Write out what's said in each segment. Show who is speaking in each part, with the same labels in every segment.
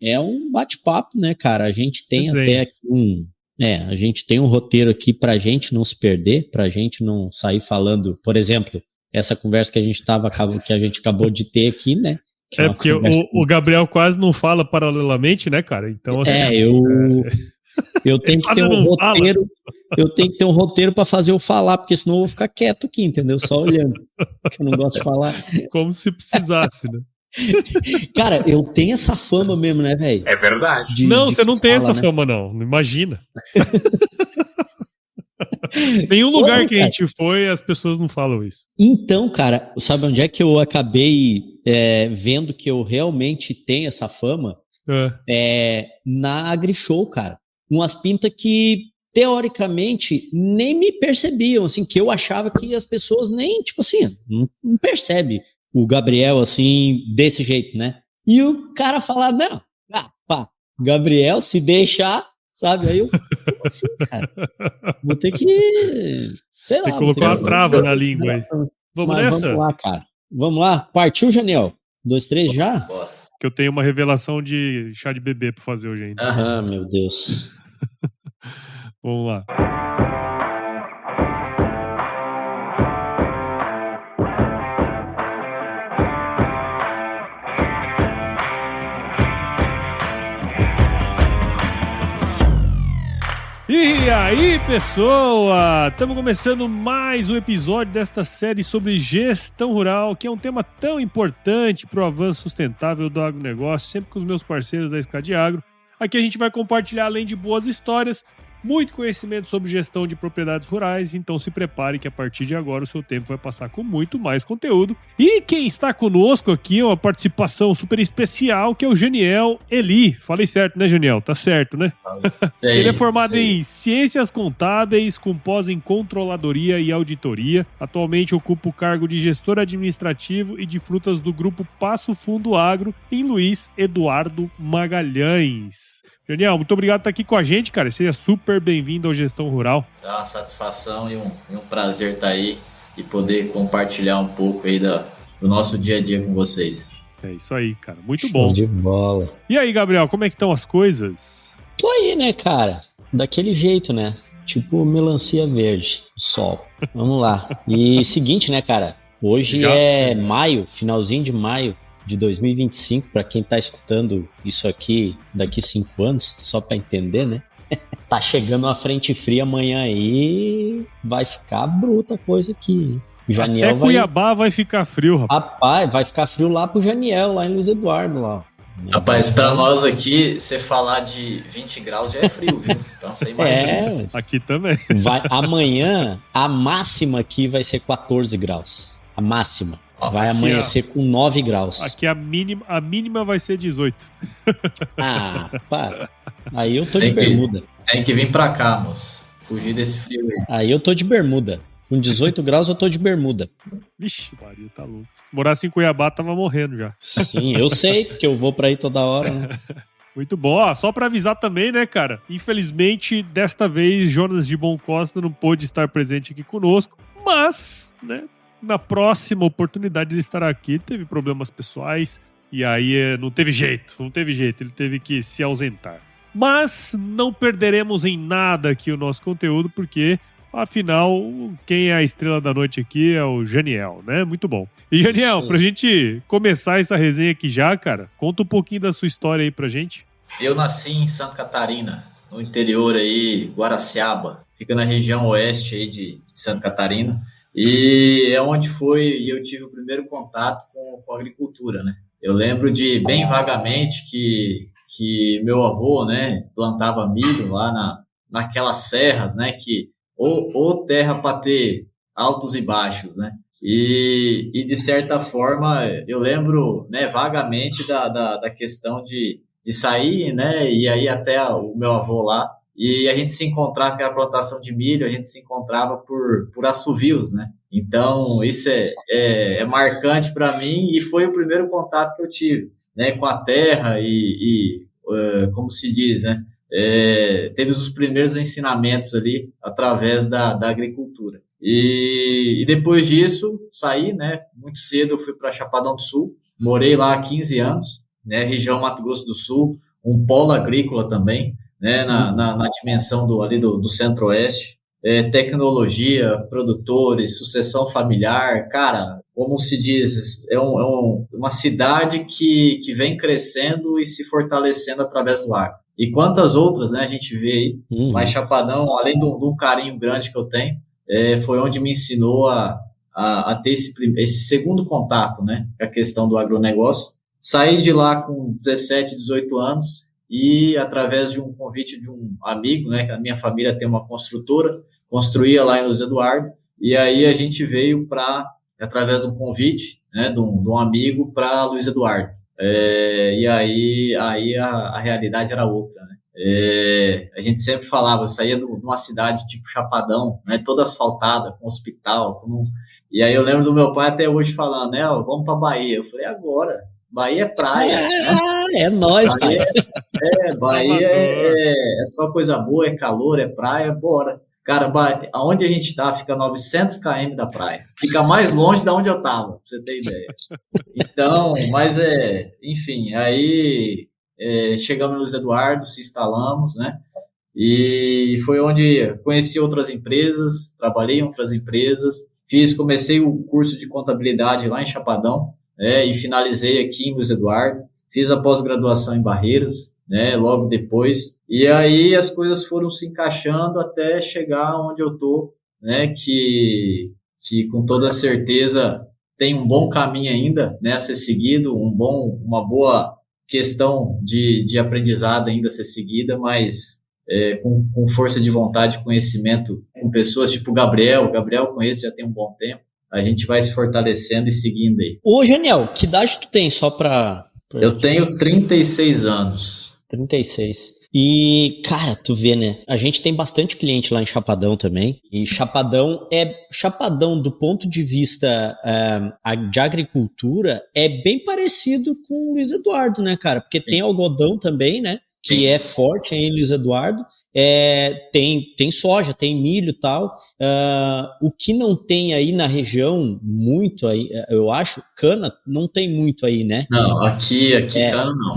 Speaker 1: é um bate-papo, né, cara? A gente tem até aqui a gente tem um roteiro aqui pra gente não se perder, pra gente não sair falando, por exemplo, essa conversa que a gente acabou de ter aqui, né?
Speaker 2: Porque o Gabriel quase não fala paralelamente, né, cara? Então, assim,
Speaker 1: eu tenho que ter um roteiro. Eu tenho que ter um roteiro pra fazer eu falar, porque senão eu vou ficar quieto aqui, entendeu? Só olhando. Porque eu não gosto de falar.
Speaker 2: Como se precisasse, né?
Speaker 1: Cara, eu tenho essa fama mesmo, né, velho?
Speaker 3: É verdade.
Speaker 2: Você não tem essa fama, não. Imagina. Nenhum lugar que a gente foi, as pessoas não falam isso.
Speaker 1: Então, cara, sabe onde é que eu acabei vendo que eu realmente tenho essa fama? Na AgriShow, cara. Umas pintas que, teoricamente, nem me percebiam, assim, que eu achava que as pessoas nem, tipo assim, não percebem o Gabriel, assim, desse jeito, né? E o cara falar, não, Gabriel, se deixar, sabe? Aí eu, assim, cara, vou ter que, sei lá.
Speaker 2: Você colocou uma trava na língua aí. Vamos nessa?
Speaker 1: Vamos lá, cara. Vamos lá. Partiu, Janiel? 2, 3, já?
Speaker 2: Que eu tenho uma revelação de chá de bebê pra fazer hoje ainda.
Speaker 1: Ah, meu Deus.
Speaker 2: Vamos lá. E aí, pessoa! Estamos começando mais um episódio desta série sobre gestão rural, que é um tema tão importante para o avanço sustentável do agronegócio, sempre com os meus parceiros da Escade Agro. Aqui a gente vai compartilhar, além de boas histórias, muito conhecimento sobre gestão de propriedades rurais, então se prepare que a partir de agora o seu tempo vai passar com muito mais conteúdo. E quem está conosco aqui é uma participação super especial, que é o Janiel Eli. Falei certo, né, Janiel? Tá certo, né? Ele é formado em Ciências Contábeis, com pós em Controladoria e Auditoria. Atualmente ocupa o cargo de gestor administrativo e de frutas do grupo Passo Fundo Agro, em Luiz Eduardo Magalhães. Janiel, muito obrigado por estar aqui com a gente, cara. Seja super bem-vindo ao Gestão Rural.
Speaker 3: É uma satisfação e um prazer estar aí e poder compartilhar um pouco aí do nosso dia a dia com vocês.
Speaker 2: É isso aí, cara. Muito
Speaker 1: Show
Speaker 2: bom.
Speaker 1: De bola.
Speaker 2: E aí, Gabriel, como é que estão as coisas?
Speaker 1: Tô aí, né, cara? Daquele jeito, né? Tipo melancia verde, sol. Vamos lá. E seguinte, né, cara? Hoje é maio, finalzinho de maio de 2025, para quem tá escutando isso aqui daqui 5 anos, só para entender, né? Tá chegando uma frente fria amanhã aí, vai ficar bruta a coisa aqui. O Janiel
Speaker 2: Até Cuiabá vai ficar frio, rapaz.
Speaker 1: Rapaz, vai ficar frio lá pro Janiel, lá em Luiz Eduardo, lá.
Speaker 3: Rapaz, pra nós aqui, você falar de 20 graus já é frio, viu? Então você imagina.
Speaker 2: Aqui também.
Speaker 1: Amanhã, a máxima aqui vai ser 14 graus. A máxima. Vai amanhecer com 9 graus.
Speaker 2: Aqui a mínima vai ser 18.
Speaker 1: Ah, para. Aí eu tô de bermuda.
Speaker 3: Tem que vir pra cá, moço. Fugir desse frio aí.
Speaker 1: Aí eu tô de bermuda. Com 18 graus eu tô de bermuda.
Speaker 2: Vixe, Maria, tá louco. Se morasse em Cuiabá, tava morrendo já.
Speaker 1: Sim, eu sei, porque eu vou pra aí toda hora, né?
Speaker 2: Muito bom. Ó, só pra avisar também, né, cara? Infelizmente, desta vez, Jonas de Bom Costa não pôde estar presente aqui conosco. Mas, né, na próxima oportunidade ele estará aqui. Teve problemas pessoais e aí não teve jeito. Ele teve que se ausentar. Mas não perderemos em nada aqui o nosso conteúdo, porque afinal, quem é a estrela da noite aqui é o Janiel, né? Muito bom. E Janiel, pra gente começar essa resenha aqui já, cara, conta um pouquinho da sua história aí pra gente.
Speaker 3: Eu nasci em Santa Catarina, no interior aí, Guaraciaba. Fica na região oeste aí de Santa Catarina. E é onde eu tive o primeiro contato com a agricultura, né? Eu lembro de, bem vagamente, que meu avô, né, plantava milho lá naquelas serras, né, que ou terra para ter altos e baixos, né? E de certa forma, eu lembro, né, vagamente da questão de sair, né, e aí até o meu avô lá, e a gente se encontrava, que era a plantação de milho, a gente se encontrava por assovios, né? Então, isso é marcante para mim e foi o primeiro contato que eu tive, né, com a terra como se diz, né? Teve os primeiros ensinamentos ali através da agricultura. E depois disso, saí, né? Muito cedo eu fui para Chapadão do Sul, morei lá há 15 anos, né? Região Mato Grosso do Sul, um polo agrícola também, né, na dimensão do Centro-Oeste. Tecnologia, produtores, sucessão familiar, cara, como se diz, uma cidade que vem crescendo e se fortalecendo através do agro. E quantas outras, né, a gente vê aí, lá em Chapadão, além do carinho grande que eu tenho, foi onde me ensinou a ter esse segundo contato, né, com a questão do agronegócio. Saí de lá com 17, 18 anos e, através de um convite de um amigo, né, que a minha família tem uma construtora, construía lá em Luiz Eduardo, e aí a gente veio através de um convite, né, de um amigo para Luiz Eduardo. E aí a realidade era outra, né? A gente sempre falava, eu saía de uma cidade tipo Chapadão, né, toda asfaltada, com hospital, e aí eu lembro do meu pai até hoje falando, né, vamos para Bahia. Eu falei, agora, Bahia é praia, né?
Speaker 1: É nóis, pai.
Speaker 3: Bahia é só coisa boa, é calor, é praia, bora. Cara, aonde a gente tá, fica 900 km da praia. Fica mais longe de onde eu tava, pra você ter ideia. Então, mas enfim, aí chegamos no Luiz Eduardo, se instalamos, né? E foi onde conheci outras empresas, trabalhei em outras empresas, comecei o curso de contabilidade lá em Chapadão, e finalizei aqui em Luiz Eduardo. Fiz a pós-graduação em Barreiras, né, logo depois, e aí as coisas foram se encaixando até chegar onde eu tô, né, que com toda certeza tem um bom caminho ainda, né, a ser seguido, uma boa questão de aprendizado ainda a ser seguida, mas com força de vontade, conhecimento, com pessoas tipo Gabriel conheço já tem um bom tempo, a gente vai se fortalecendo e seguindo aí.
Speaker 1: Ô, Janiel, que idade tu tem só pra...
Speaker 3: Eu tenho 36 anos.
Speaker 1: 36. E, cara, tu vê, né? A gente tem bastante cliente lá em Chapadão também. E Chapadão do ponto de vista de agricultura, é bem parecido com o Luiz Eduardo, né, cara? Porque tem algodão também, né? Que é forte aí em Luiz Eduardo. Tem soja, tem milho e tal. O que não tem aí na região, muito aí, eu acho, cana não tem muito aí, né?
Speaker 3: Não, aqui cana não.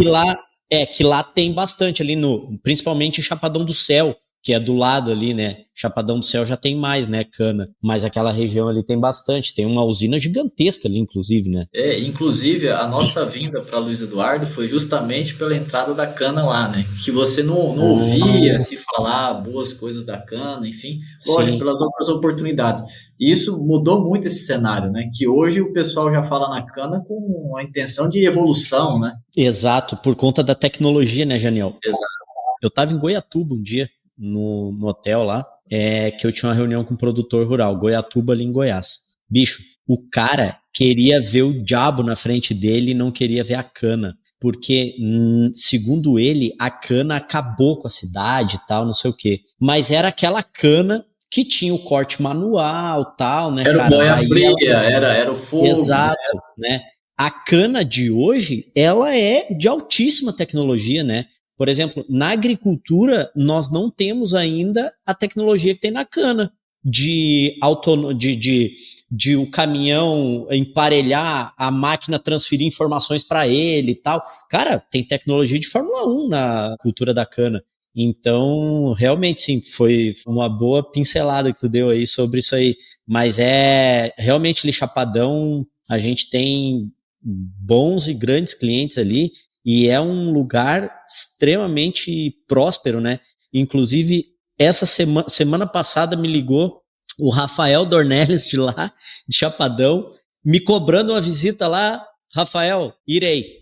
Speaker 1: Que lá tem bastante ali principalmente em Chapadão do Céu, que é do lado ali, né? Chapadão do Céu já tem mais, né, cana. Mas aquela região ali tem bastante. Tem uma usina gigantesca ali, inclusive, né?
Speaker 3: Inclusive, a nossa vinda para Luiz Eduardo foi justamente pela entrada da cana lá, né? Que você não ouvia se falar boas coisas da cana, enfim. Lógico, pelas outras oportunidades. E isso mudou muito esse cenário, né? Que hoje o pessoal já fala na cana com a intenção de evolução, né?
Speaker 1: Exato, por conta da tecnologia, né, Janiel?
Speaker 3: Exato.
Speaker 1: Eu estava em Goiatuba um dia, no hotel lá, que eu tinha uma reunião com um produtor rural, Goiatuba ali em Goiás. Bicho, o cara queria ver o diabo na frente dele e não queria ver a cana, porque, segundo ele, a cana acabou com a cidade e tal, não sei o quê. Mas era aquela cana que tinha o corte manual, tal, né,
Speaker 3: era
Speaker 1: cara?
Speaker 3: Era boia fria, era o fogo.
Speaker 1: Exato, né? A cana de hoje, ela é de altíssima tecnologia, né? Por exemplo, na agricultura, nós não temos ainda a tecnologia que tem na cana, de o caminhão emparelhar, a máquina transferir informações para ele e tal. Cara, tem tecnologia de Fórmula 1 na cultura da cana. Então, realmente, sim, foi uma boa pincelada que tu deu aí sobre isso aí. Mas realmente ali, Chapadão, a gente tem bons e grandes clientes ali, e é um lugar extremamente próspero, né? Inclusive, essa semana passada me ligou o Rafael Dornelles de lá, de Chapadão, me cobrando uma visita lá. Rafael, irei.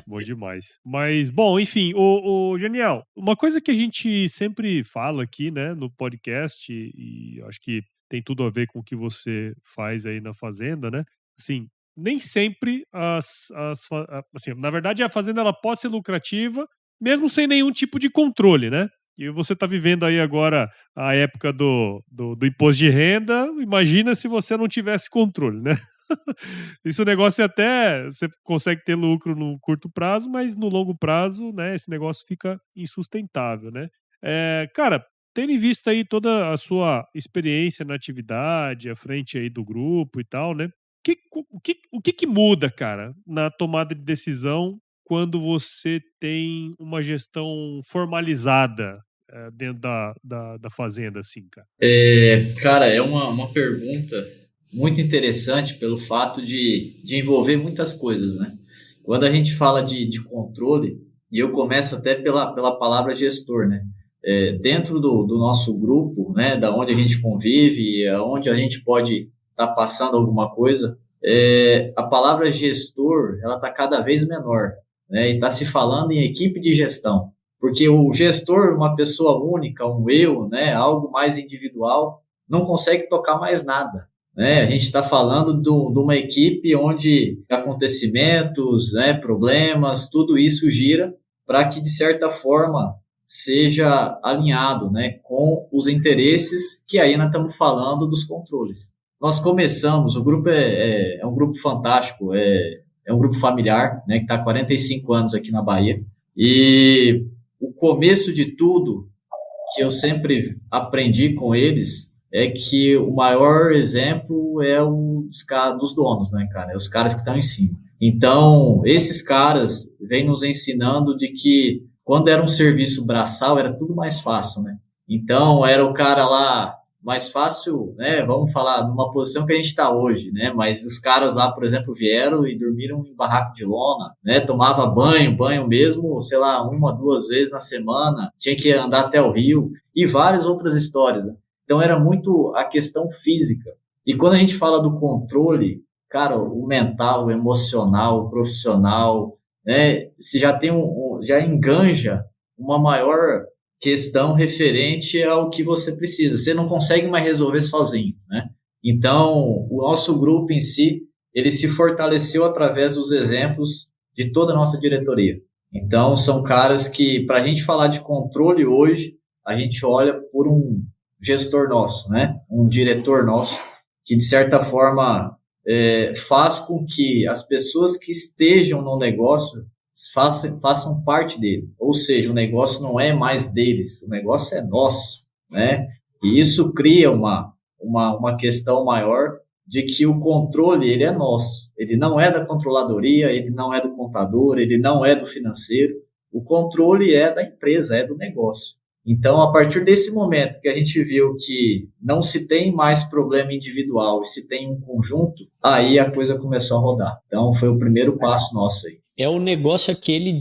Speaker 2: Bom demais. Mas, bom, enfim, o Genial, uma coisa que a gente sempre fala aqui, né, no podcast, e acho que tem tudo a ver com o que você faz aí na Fazenda, né? Assim, nem sempre assim, na verdade a fazenda ela pode ser lucrativa mesmo sem nenhum tipo de controle, né? E você está vivendo aí agora a época do imposto de renda, imagina se você não tivesse controle, né? Esse negócio você consegue ter lucro no curto prazo, mas no longo prazo, né, esse negócio fica insustentável, né? Cara, tendo em vista aí toda a sua experiência na atividade, à frente aí do grupo e tal, né? O que muda, cara, na tomada de decisão quando você tem uma gestão formalizada dentro da fazenda, assim, cara?
Speaker 3: Cara, é uma pergunta muito interessante pelo fato de envolver muitas coisas, né? Quando a gente fala de controle, e eu começo até pela palavra gestor, né? Dentro do nosso grupo, né, da onde a gente convive, onde a gente pode estar passando alguma coisa, a palavra gestor, ela está cada vez menor, né? E está se falando em equipe de gestão, porque o gestor, uma pessoa única, um eu, né, algo mais individual, não consegue tocar mais nada, né? A gente está falando de uma equipe onde acontecimentos, né, problemas, tudo isso gira para que, de certa forma, seja alinhado, né, com os interesses que aí nós estamos falando dos controles. Nós começamos, o grupo é um grupo fantástico, é um grupo familiar, né, que está há 45 anos aqui na Bahia, e o começo de tudo que eu sempre aprendi com eles é que o maior exemplo é dos donos, né, cara? É os caras que estão em cima. Então, esses caras vêm nos ensinando de que quando era um serviço braçal, era tudo mais fácil, né? Então, era o cara lá mais fácil, né? Vamos falar numa posição que a gente está hoje, né? Mas os caras lá, por exemplo, vieram e dormiram em barraco de lona, né? Tomava banho mesmo, sei lá, 1, 2 vezes na semana, tinha que andar até o rio e várias outras histórias, né? Então, era muito a questão física. E quando a gente fala do controle, cara, o mental, o emocional, o profissional, né? Se já tem já enganja uma maior questão referente ao que você precisa. Você não consegue mais resolver sozinho, né? Então, o nosso grupo em si, ele se fortaleceu através dos exemplos de toda a nossa diretoria. Então, são caras que, para a gente falar de controle hoje, a gente olha por um gestor nosso, né? Um diretor nosso, que, de certa forma, faz com que as pessoas que estejam no negócio façam parte dele. Ou seja, o negócio não é mais deles, o negócio é nosso, né? E isso cria uma questão maior de que o controle, ele é nosso. Ele não é da controladoria, ele não é do contador, ele não é do financeiro. O controle é da empresa, é do negócio. Então, a partir desse momento que a gente viu que não se tem mais problema individual e se tem um conjunto, aí a coisa começou a rodar. Então, foi o primeiro passo nosso aí.
Speaker 1: É o negócio aquele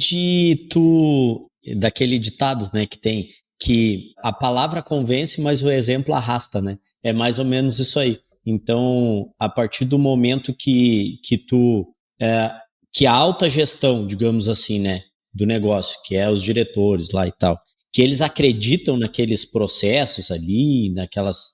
Speaker 1: daquele ditado, né, que tem, que a palavra convence, mas o exemplo arrasta, né? É mais ou menos isso aí. Então, a partir do momento que a alta gestão, digamos assim, né, do negócio, que é os diretores lá e tal, que eles acreditam naqueles processos ali,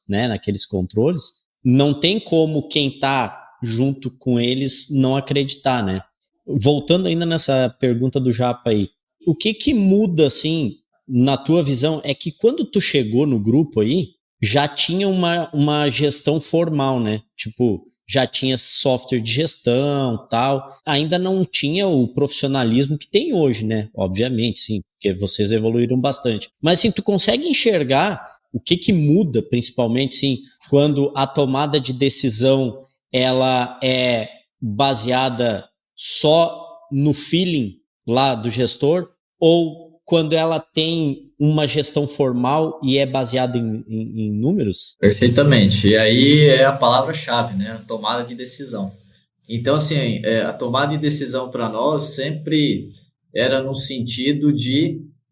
Speaker 1: naqueles controles, não tem como quem está junto com eles não acreditar, né? Voltando ainda nessa pergunta do Japa aí, o que muda, assim, na tua visão, é que quando tu chegou no grupo aí, já tinha uma gestão formal, né? Tipo, já tinha software de gestão, tal. Ainda não tinha o profissionalismo que tem hoje, né? Obviamente, sim, porque vocês evoluíram bastante. Mas, assim, tu consegue enxergar o que muda, principalmente, sim, quando a tomada de decisão, ela é baseada só no feeling lá do gestor, ou quando ela tem uma gestão formal e é baseada em números?
Speaker 3: Perfeitamente. E aí é a palavra-chave, né? A tomada de decisão. Então, assim, a tomada de decisão para nós sempre era no sentido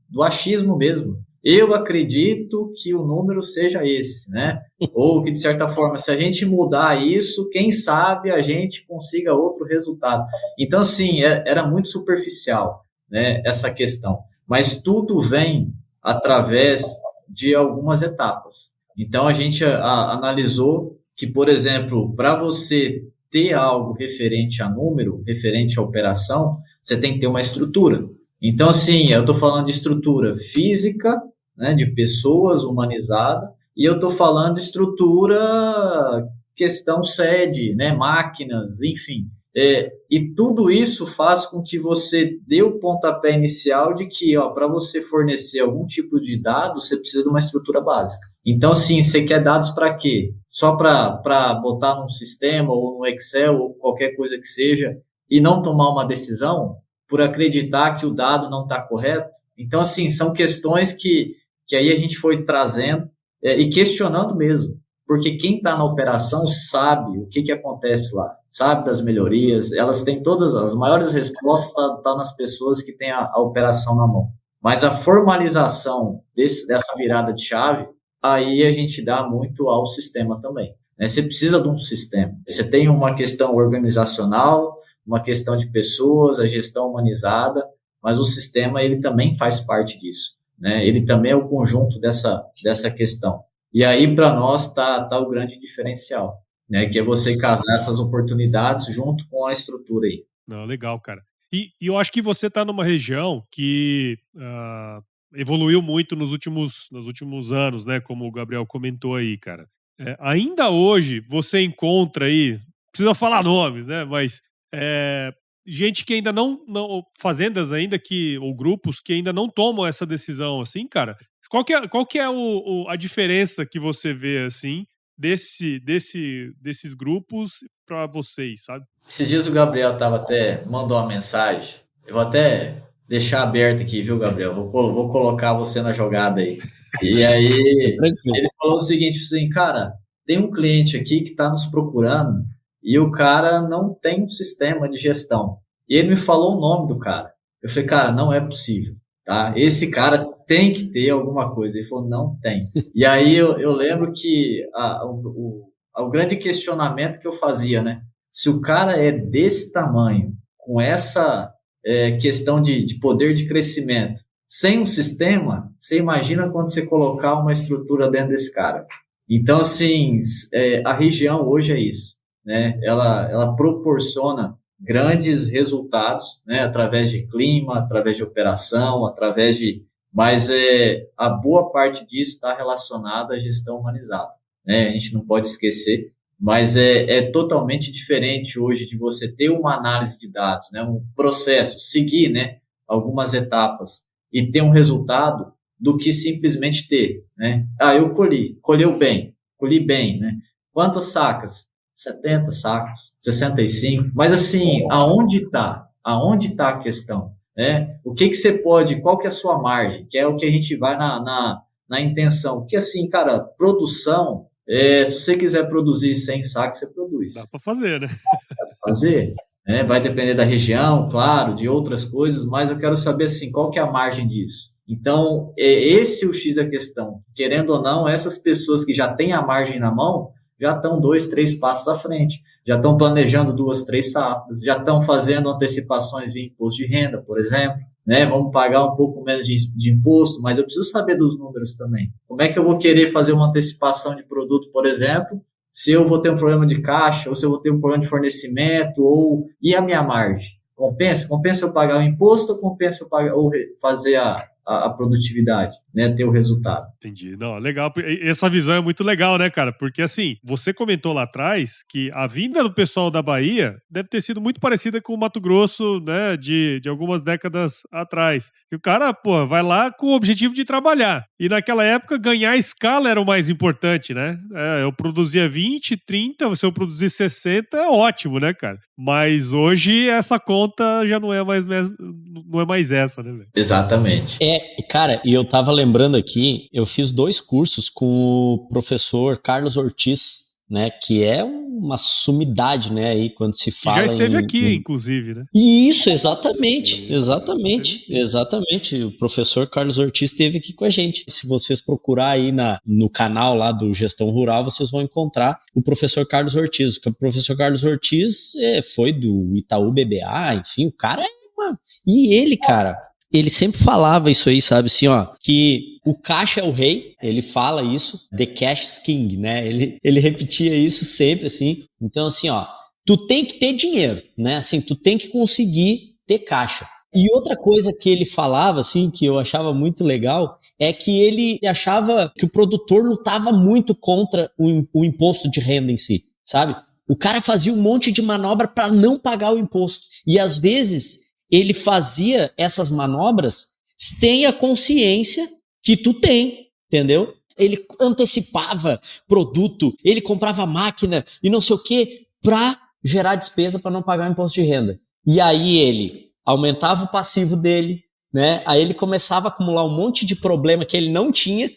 Speaker 3: do achismo mesmo. Eu acredito que o número seja esse, né? Ou que, de certa forma, se a gente mudar isso, quem sabe a gente consiga outro resultado. Então, assim, era muito superficial, né, essa questão. Mas tudo vem através de algumas etapas. Então, a gente analisou que, por exemplo, para você ter algo referente a número, referente à operação, você tem que ter uma estrutura. Então, assim, eu estou falando de estrutura física, né, de pessoas humanizadas, e eu estou falando de estrutura, questão sede, né, máquinas, enfim. E tudo isso faz com que você dê o pontapé inicial de que, para você fornecer algum tipo de dado, você precisa de uma estrutura básica. Então, sim, você quer dados para quê? Só para botar num sistema ou no Excel ou qualquer coisa que seja e não tomar uma decisão? por acreditar que o dado não está correto. Então, assim, são questões que aí a gente foi trazendo e questionando mesmo, porque quem está na operação sabe o que acontece lá, sabe das melhorias, elas têm todas as maiores respostas, tá nas pessoas que têm a operação na mão. Mas a formalização dessa virada de chave, aí a gente dá muito ao sistema também. Você precisa de um sistema. Você tem uma questão organizacional, uma questão de pessoas, a gestão humanizada, mas o sistema ele também faz parte disso, né? Ele também é o conjunto dessa questão. E aí, para nós, tá o grande diferencial, né? Que é você casar essas oportunidades junto com a estrutura aí.
Speaker 2: Não, legal, cara. E eu acho que você está numa região que evoluiu muito nos últimos anos, né? Como o Gabriel comentou aí, cara. Ainda hoje, você encontra aí, precisa falar nomes, né? Mas gente que ainda não fazendas ainda ou grupos que ainda não tomam essa decisão, assim, cara. Qual que é a diferença que você vê, assim, desses grupos para vocês, sabe?
Speaker 3: Esses dias o Gabriel mandou uma mensagem. Eu vou até deixar aberto aqui, viu, Gabriel? Vou colocar você na jogada aí. E aí ele falou o seguinte, assim, cara, tem um cliente aqui que está nos procurando e o cara não tem um sistema de gestão. E ele me falou o nome do cara. Eu falei, cara, não é possível, tá? Esse cara tem que ter alguma coisa. Ele falou, não tem. E aí eu lembro que o grande questionamento que eu fazia, né? Se o cara é desse tamanho, com essa questão de poder de crescimento, sem um sistema, você imagina quando você colocar uma estrutura dentro desse cara. Então, assim, a região hoje é isso, né? Ela proporciona grandes resultados, né? Através de clima, através de operação, mas a boa parte disso está relacionada à gestão humanizada, né? A gente não pode esquecer, mas é totalmente diferente hoje de você ter uma análise de dados, né? Um processo, seguir, né? Algumas etapas e ter um resultado do que simplesmente ter, né? Eu colhi bem, né? Quantas sacas? 70 sacos, 65, mas assim, aonde está a questão, né? O que você pode, qual que é a sua margem, que é o que a gente vai na intenção, porque assim, cara, produção, se você quiser produzir 100 sacos, você produz.
Speaker 2: Dá para fazer, né?
Speaker 3: Dá para fazer, né? Vai depender da região, claro, de outras coisas, mas eu quero saber assim, qual que é a margem disso. Então, esse é o X da questão. Querendo ou não, essas pessoas que já têm a margem na mão, já estão 2, 3 passos à frente, já estão planejando 2, 3 safras, já estão fazendo antecipações de imposto de renda, por exemplo, né? Vamos pagar um pouco menos de imposto, mas eu preciso saber dos números também. Como é que eu vou querer fazer uma antecipação de produto, por exemplo, se eu vou ter um problema de caixa, ou se eu vou ter um problema de fornecimento, e a minha margem? Compensa eu pagar o imposto ou compensa eu fazer a produtividade, né, ter o resultado.
Speaker 2: Entendi. Não, legal. Essa visão é muito legal, né, cara? Porque, assim, você comentou lá atrás que a vinda do pessoal da Bahia deve ter sido muito parecida com o Mato Grosso, né, de algumas décadas atrás. E o cara, pô, vai lá com o objetivo de trabalhar. E naquela época, ganhar escala era o mais importante, né? Eu produzia 20, 30, se eu produzir 60, é ótimo, né, cara? Mas hoje essa conta já não é mais essa, né, velho?
Speaker 3: Exatamente.
Speaker 1: Cara, e eu tava lembrando aqui, eu fiz 2 cursos com o professor Carlos Ortiz, né, que é uma sumidade, né, aí quando se fala.
Speaker 2: Já esteve aqui, inclusive, né?
Speaker 1: Isso, exatamente. O professor Carlos Ortiz esteve aqui com a gente. Se vocês procurar aí no canal lá do Gestão Rural, vocês vão encontrar o professor Carlos Ortiz. O professor Carlos Ortiz foi do Itaú BBA, enfim, o cara E ele, cara, ele sempre falava isso aí, sabe, assim, ó, que o caixa é o rei, ele fala isso, the cash is king, né, ele repetia isso sempre, assim, então, assim, ó, tu tem que ter dinheiro, né, assim, tu tem que conseguir ter caixa. E outra coisa que ele falava, assim, que eu achava muito legal, é que ele achava que o produtor lutava muito contra o imposto de renda em si, sabe? O cara fazia um monte de manobra para não pagar o imposto, e às vezes ele fazia essas manobras sem a consciência que tu tem, entendeu? Ele antecipava produto, ele comprava máquina e não sei o quê para gerar despesa para não pagar o imposto de renda. E aí ele aumentava o passivo dele, né? Aí ele começava a acumular um monte de problema que ele não tinha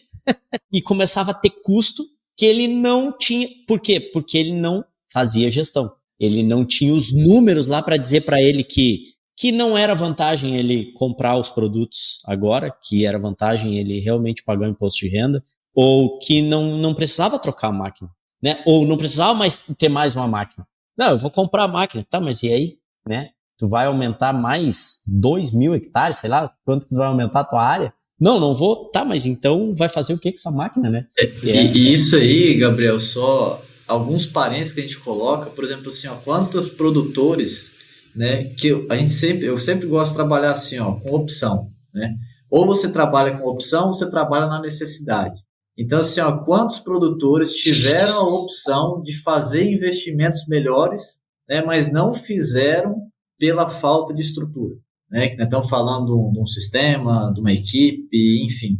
Speaker 1: e começava a ter custo que ele não tinha. Por quê? Porque ele não fazia gestão. Ele não tinha os números lá para dizer para ele que não era vantagem ele comprar os produtos agora, que era vantagem ele realmente pagar o imposto de renda, ou que não precisava trocar a máquina, né? Ou não precisava mais ter mais uma máquina. Não, eu vou comprar a máquina, tá, mas e aí, né? Tu vai aumentar mais 2.000 hectares, sei lá, quanto que tu vai aumentar a tua área? Não vou, tá, mas então vai fazer o que com essa máquina, né?
Speaker 3: E isso aí, Gabriel, só alguns parênteses que a gente coloca, por exemplo, assim, ó, quantos produtores, né, que eu sempre gosto de trabalhar assim, ó, com opção, né? Ou você trabalha com opção, ou você trabalha na necessidade. Então, assim, ó, quantos produtores tiveram a opção de fazer investimentos melhores, né, mas não fizeram pela falta de estrutura, né? Que nós estamos falando de um sistema, de uma equipe, enfim.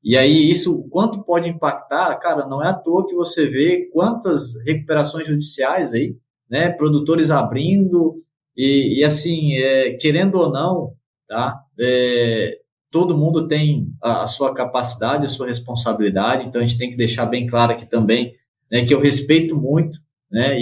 Speaker 3: E aí isso, quanto pode impactar, cara, não é à toa que você vê quantas recuperações judiciais aí, né? Produtores abrindo e assim, querendo ou não, tá? Todo mundo tem a sua capacidade, a sua responsabilidade, então a gente tem que deixar bem claro aqui também, né, que eu respeito muito, né,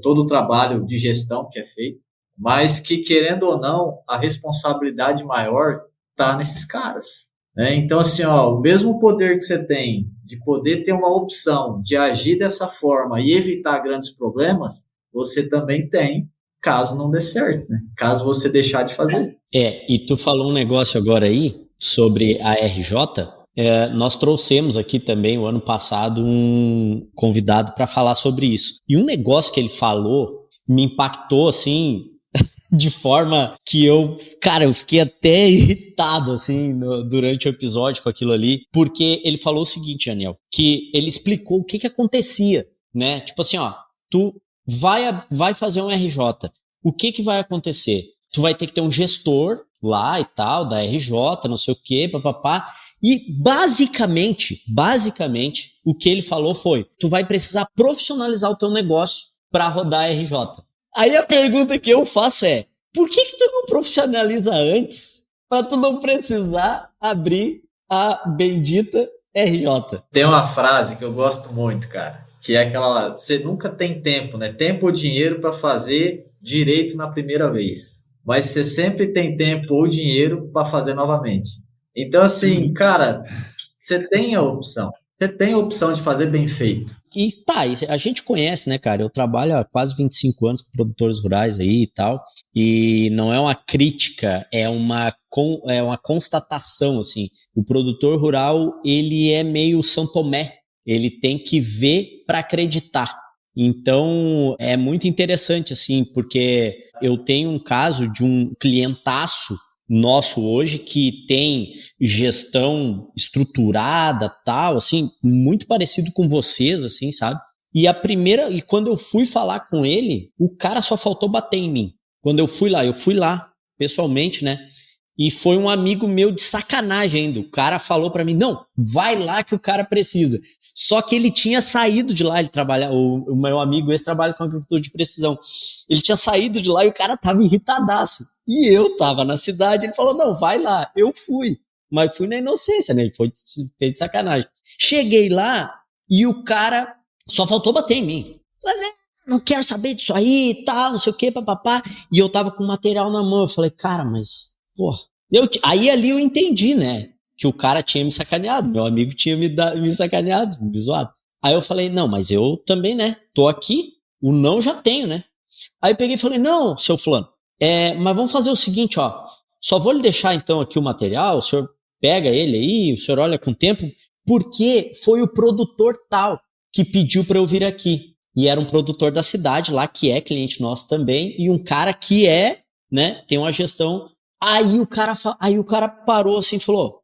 Speaker 3: todo o trabalho de gestão que é feito, mas que, querendo ou não, a responsabilidade maior está nesses caras, né? Então, assim, ó, o mesmo poder que você tem de poder ter uma opção de agir dessa forma e evitar grandes problemas, você também tem, caso não dê certo, né? Caso você deixar de fazer.
Speaker 1: E tu falou um negócio agora aí sobre a RJ. Nós trouxemos aqui também, o ano passado, um convidado para falar sobre isso. E um negócio que ele falou me impactou, assim, de forma que eu fiquei até irritado, assim, durante o episódio com aquilo ali, porque ele falou o seguinte, Daniel, que ele explicou o que acontecia, né? Tipo assim, ó, tu vai fazer um RJ, o que vai acontecer? Tu vai ter que ter um gestor lá e tal, da RJ, não sei o quê, papapá, e basicamente, o que ele falou foi, tu vai precisar profissionalizar o teu negócio para rodar a RJ. Aí a pergunta que eu faço é, por que tu não profissionaliza antes para tu não precisar abrir a bendita RJ?
Speaker 3: Tem uma frase que eu gosto muito, cara, que é aquela, você nunca tem tempo, né? Tempo ou dinheiro para fazer direito na primeira vez, mas você sempre tem tempo ou dinheiro para fazer novamente. Então, assim, cara, você tem a opção. Você tem a opção de fazer bem feito.
Speaker 1: E tá, a gente conhece, né, cara? Eu trabalho há quase 25 anos com produtores rurais aí e tal, e não é uma crítica, é uma constatação, assim. O produtor rural, ele é meio São Tomé, ele tem que ver para acreditar. Então, é muito interessante, assim, porque eu tenho um caso de um clientaço nosso hoje que tem gestão estruturada, tal, assim, muito parecido com vocês, assim, sabe? E quando eu fui falar com ele, o cara só faltou bater em mim. Quando eu fui lá pessoalmente, né? E foi um amigo meu de sacanagem ainda. O cara falou pra mim, não, vai lá que o cara precisa. Só que ele tinha saído de lá, ele trabalha, o meu amigo esse trabalha com agricultura de precisão. Ele tinha saído de lá e o cara tava irritadaço. E eu tava na cidade, ele falou, não, vai lá. Eu fui, mas fui na inocência, né? Ele foi de sacanagem. Cheguei lá e o cara só faltou bater em mim. Falei, não quero saber disso aí e tal, não sei o que, papapá. E eu tava com material na mão. Eu falei, cara, mas, porra. Aí ali eu entendi, né? Que o cara tinha me sacaneado, meu amigo tinha me sacaneado, me zoado. Aí eu falei, não, mas eu também, né? Tô aqui, o não já tenho, né? Aí eu peguei e falei, não, seu fulano, mas vamos fazer o seguinte, ó, só vou lhe deixar então aqui o material, o senhor pega ele aí, o senhor olha com o tempo, porque foi o produtor tal que pediu para eu vir aqui. E era um produtor da cidade lá, que é cliente nosso também, e um cara que né, tem uma gestão. Aí o cara parou assim e falou,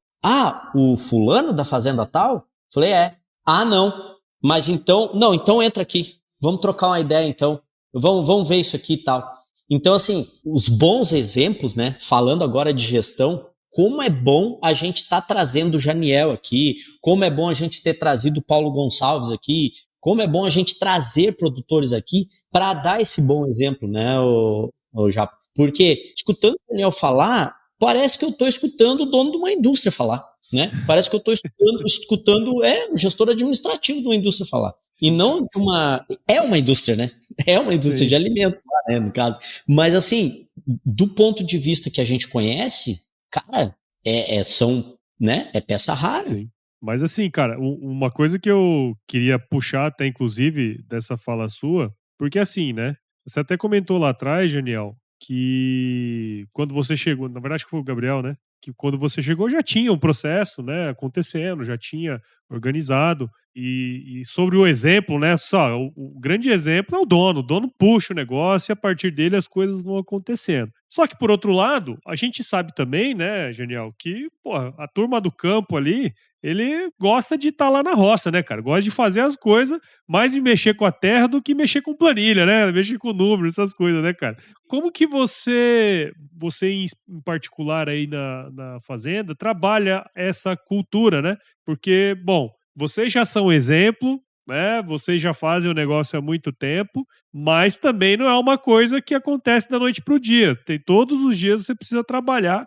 Speaker 1: o fulano da fazenda tal? Falei, Ah, não. Mas então, não, então entra aqui. Vamos trocar uma ideia então. Vamos ver isso aqui e tal. Então, assim, os bons exemplos, né? Falando agora de gestão, como é bom a gente estar trazendo o Janiel aqui, como é bom a gente ter trazido o Paulo Gonçalves aqui, como é bom a gente trazer produtores aqui para dar esse bom exemplo, né, o Japa? Porque, escutando o Daniel falar, parece que eu estou escutando o dono de uma indústria falar, né? Parece que eu estou escutando o gestor administrativo de uma indústria falar. E não de uma... É uma indústria, né? É uma indústria de alimentos, né, no caso. Mas, assim, do ponto de vista que a gente conhece, cara, são, né? É peça rara.
Speaker 2: Sim. Mas, assim, cara, uma coisa que eu queria puxar até, inclusive, dessa fala sua, porque, assim, né? Você até comentou lá atrás, Daniel, que quando você chegou, na verdade que foi o Gabriel, né? Que quando você chegou já tinha um processo, né, acontecendo, já tinha organizado. E sobre o exemplo, né? Só o grande exemplo é o dono puxa o negócio e a partir dele as coisas vão acontecendo. Só que por outro lado, a gente sabe também, né, Genial, que porra, a turma do campo ali, ele gosta de estar lá na roça, né, cara? Gosta de fazer as coisas, mais de mexer com a terra do que mexer com planilha, né? Mexer com números, essas coisas, né, cara? Como que você em particular aí na fazenda, trabalha essa cultura, né? Porque, bom, vocês já são exemplo, né? Vocês já fazem o negócio há muito tempo, mas também não é uma coisa que acontece da noite para o dia. Todos os dias você precisa trabalhar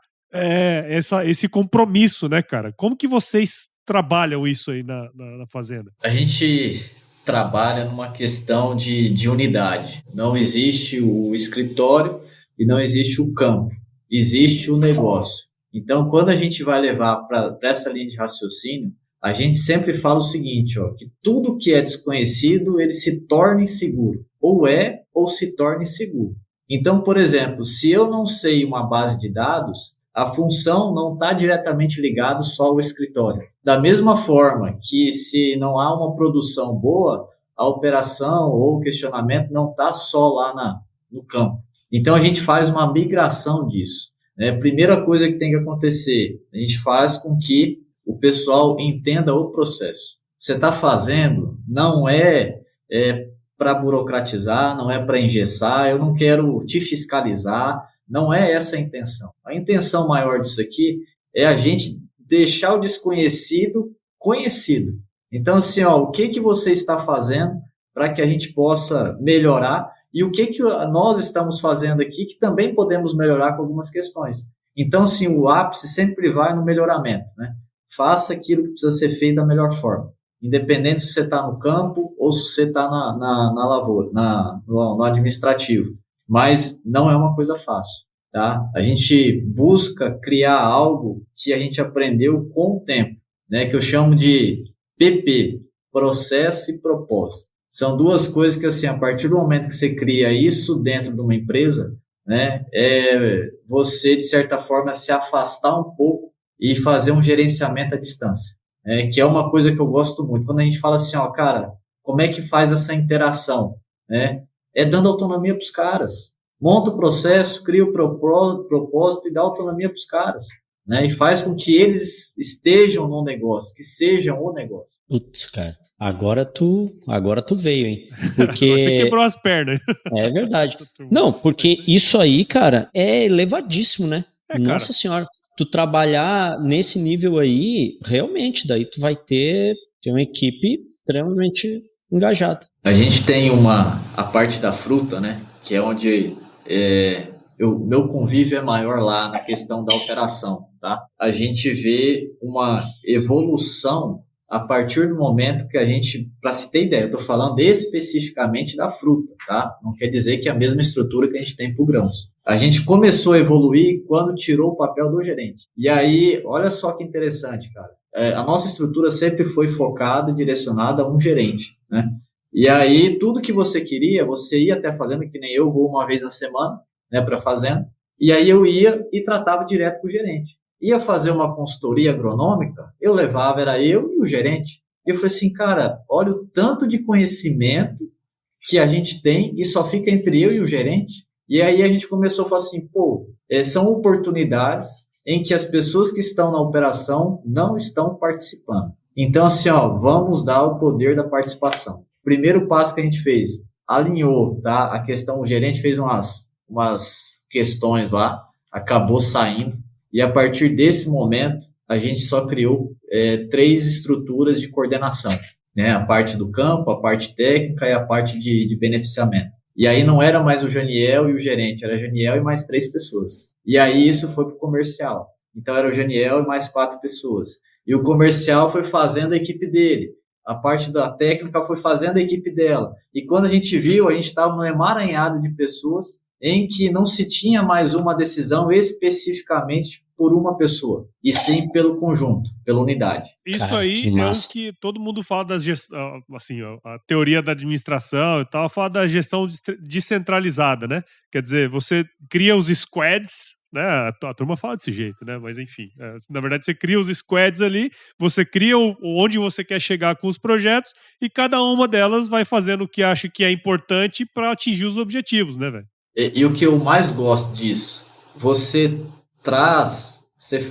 Speaker 2: esse compromisso, né, cara? Como que vocês trabalham isso aí na fazenda?
Speaker 3: A gente trabalha numa questão de unidade. Não existe o escritório e não existe o campo. Existe o negócio. Então, quando a gente vai levar para essa linha de raciocínio, a gente sempre fala o seguinte, ó, que tudo que é desconhecido, ele se torna inseguro. Ou se torna inseguro. Então, por exemplo, se eu não sei uma base de dados, a função não está diretamente ligada só ao escritório. Da mesma forma que se não há uma produção boa, a operação ou o questionamento não está só lá no campo. Então, a gente faz uma migração disso. Né? Primeira coisa que tem que acontecer, a gente faz com que o pessoal entenda o processo. Você está fazendo, não é para burocratizar, não é para engessar, eu não quero te fiscalizar, não é essa a intenção. A intenção maior disso aqui é a gente deixar o desconhecido conhecido. Então, assim, ó, o que você está fazendo para que a gente possa melhorar e o que nós estamos fazendo aqui que também podemos melhorar com algumas questões. Então, assim, o ápice sempre vai no melhoramento, né? Faça aquilo que precisa ser feito da melhor forma. Independente se você está no campo ou se você está na lavoura, no administrativo. Mas não é uma coisa fácil, tá? A gente busca criar algo que a gente aprendeu com o tempo, né? Que eu chamo de PP, processo e propósito. São duas coisas que, assim, a partir do momento que você cria isso dentro de uma empresa, né? Você, de certa forma, se afastar um pouco e fazer um gerenciamento à distância, que é uma coisa que eu gosto muito. Quando a gente fala assim, ó, cara, como é que faz essa interação? Né? É dando autonomia para os caras. Monta o processo, cria o propósito e dá autonomia para os caras. Né? E faz com que eles estejam no negócio, que sejam o negócio.
Speaker 1: Putz, cara, agora tu veio, hein? Porque
Speaker 2: você quebrou as pernas.
Speaker 1: É verdade. Não, porque isso aí, cara, é elevadíssimo, né? Nossa Senhora. Tu trabalhar nesse nível aí, realmente, daí tu vai ter uma equipe extremamente engajada.
Speaker 3: A gente tem a parte da fruta, né? Que é onde meu convívio é maior lá na questão da operação, tá? A gente vê uma evolução a partir do momento que a gente, para se ter ideia, eu estou falando especificamente da fruta, tá? Não quer dizer que é a mesma estrutura que a gente tem para o grãos. A gente começou a evoluir quando tirou o papel do gerente. E aí, olha só que interessante, cara. A nossa estrutura sempre foi focada e direcionada a um gerente, né? E aí, tudo que você queria, você ia até a fazenda, que nem eu vou uma vez na semana, né, para a fazenda, e aí eu ia e tratava direto com o gerente. Ia fazer uma consultoria agronômica, eu levava, era eu e o gerente. E eu falei assim, cara, olha o tanto de conhecimento que a gente tem e só fica entre eu e o gerente. E aí a gente começou a falar assim, são oportunidades em que as pessoas que estão na operação não estão participando. Então, assim, ó, vamos dar o poder da participação. Primeiro passo que a gente fez, alinhou, tá? A questão, o gerente fez umas questões lá, acabou saindo. E a partir desse momento, a gente só criou 3 estruturas de coordenação, né? A parte do campo, a parte técnica e a parte de beneficiamento. E aí não era mais o Janiel e o gerente, era Janiel e mais 3 pessoas. E aí isso foi para o comercial. Então era o Janiel e mais 4 pessoas. E o comercial foi fazendo a equipe dele. A parte da técnica foi fazendo a equipe dela. E quando a gente viu, a gente estava num emaranhado de pessoas em que não se tinha mais uma decisão especificamente por uma pessoa, e sim pelo conjunto, pela unidade.
Speaker 2: Isso, cara, aí é o que todo mundo fala da gestão, assim, a teoria da administração e tal, fala da gestão descentralizada, né? Quer dizer, você cria os squads, né? A turma fala desse jeito, né? Mas enfim, na verdade você cria os squads ali, você cria onde você quer chegar com os projetos e cada uma delas vai fazendo o que acha que é importante para atingir os objetivos, né, velho?
Speaker 3: E o que eu mais gosto disso, você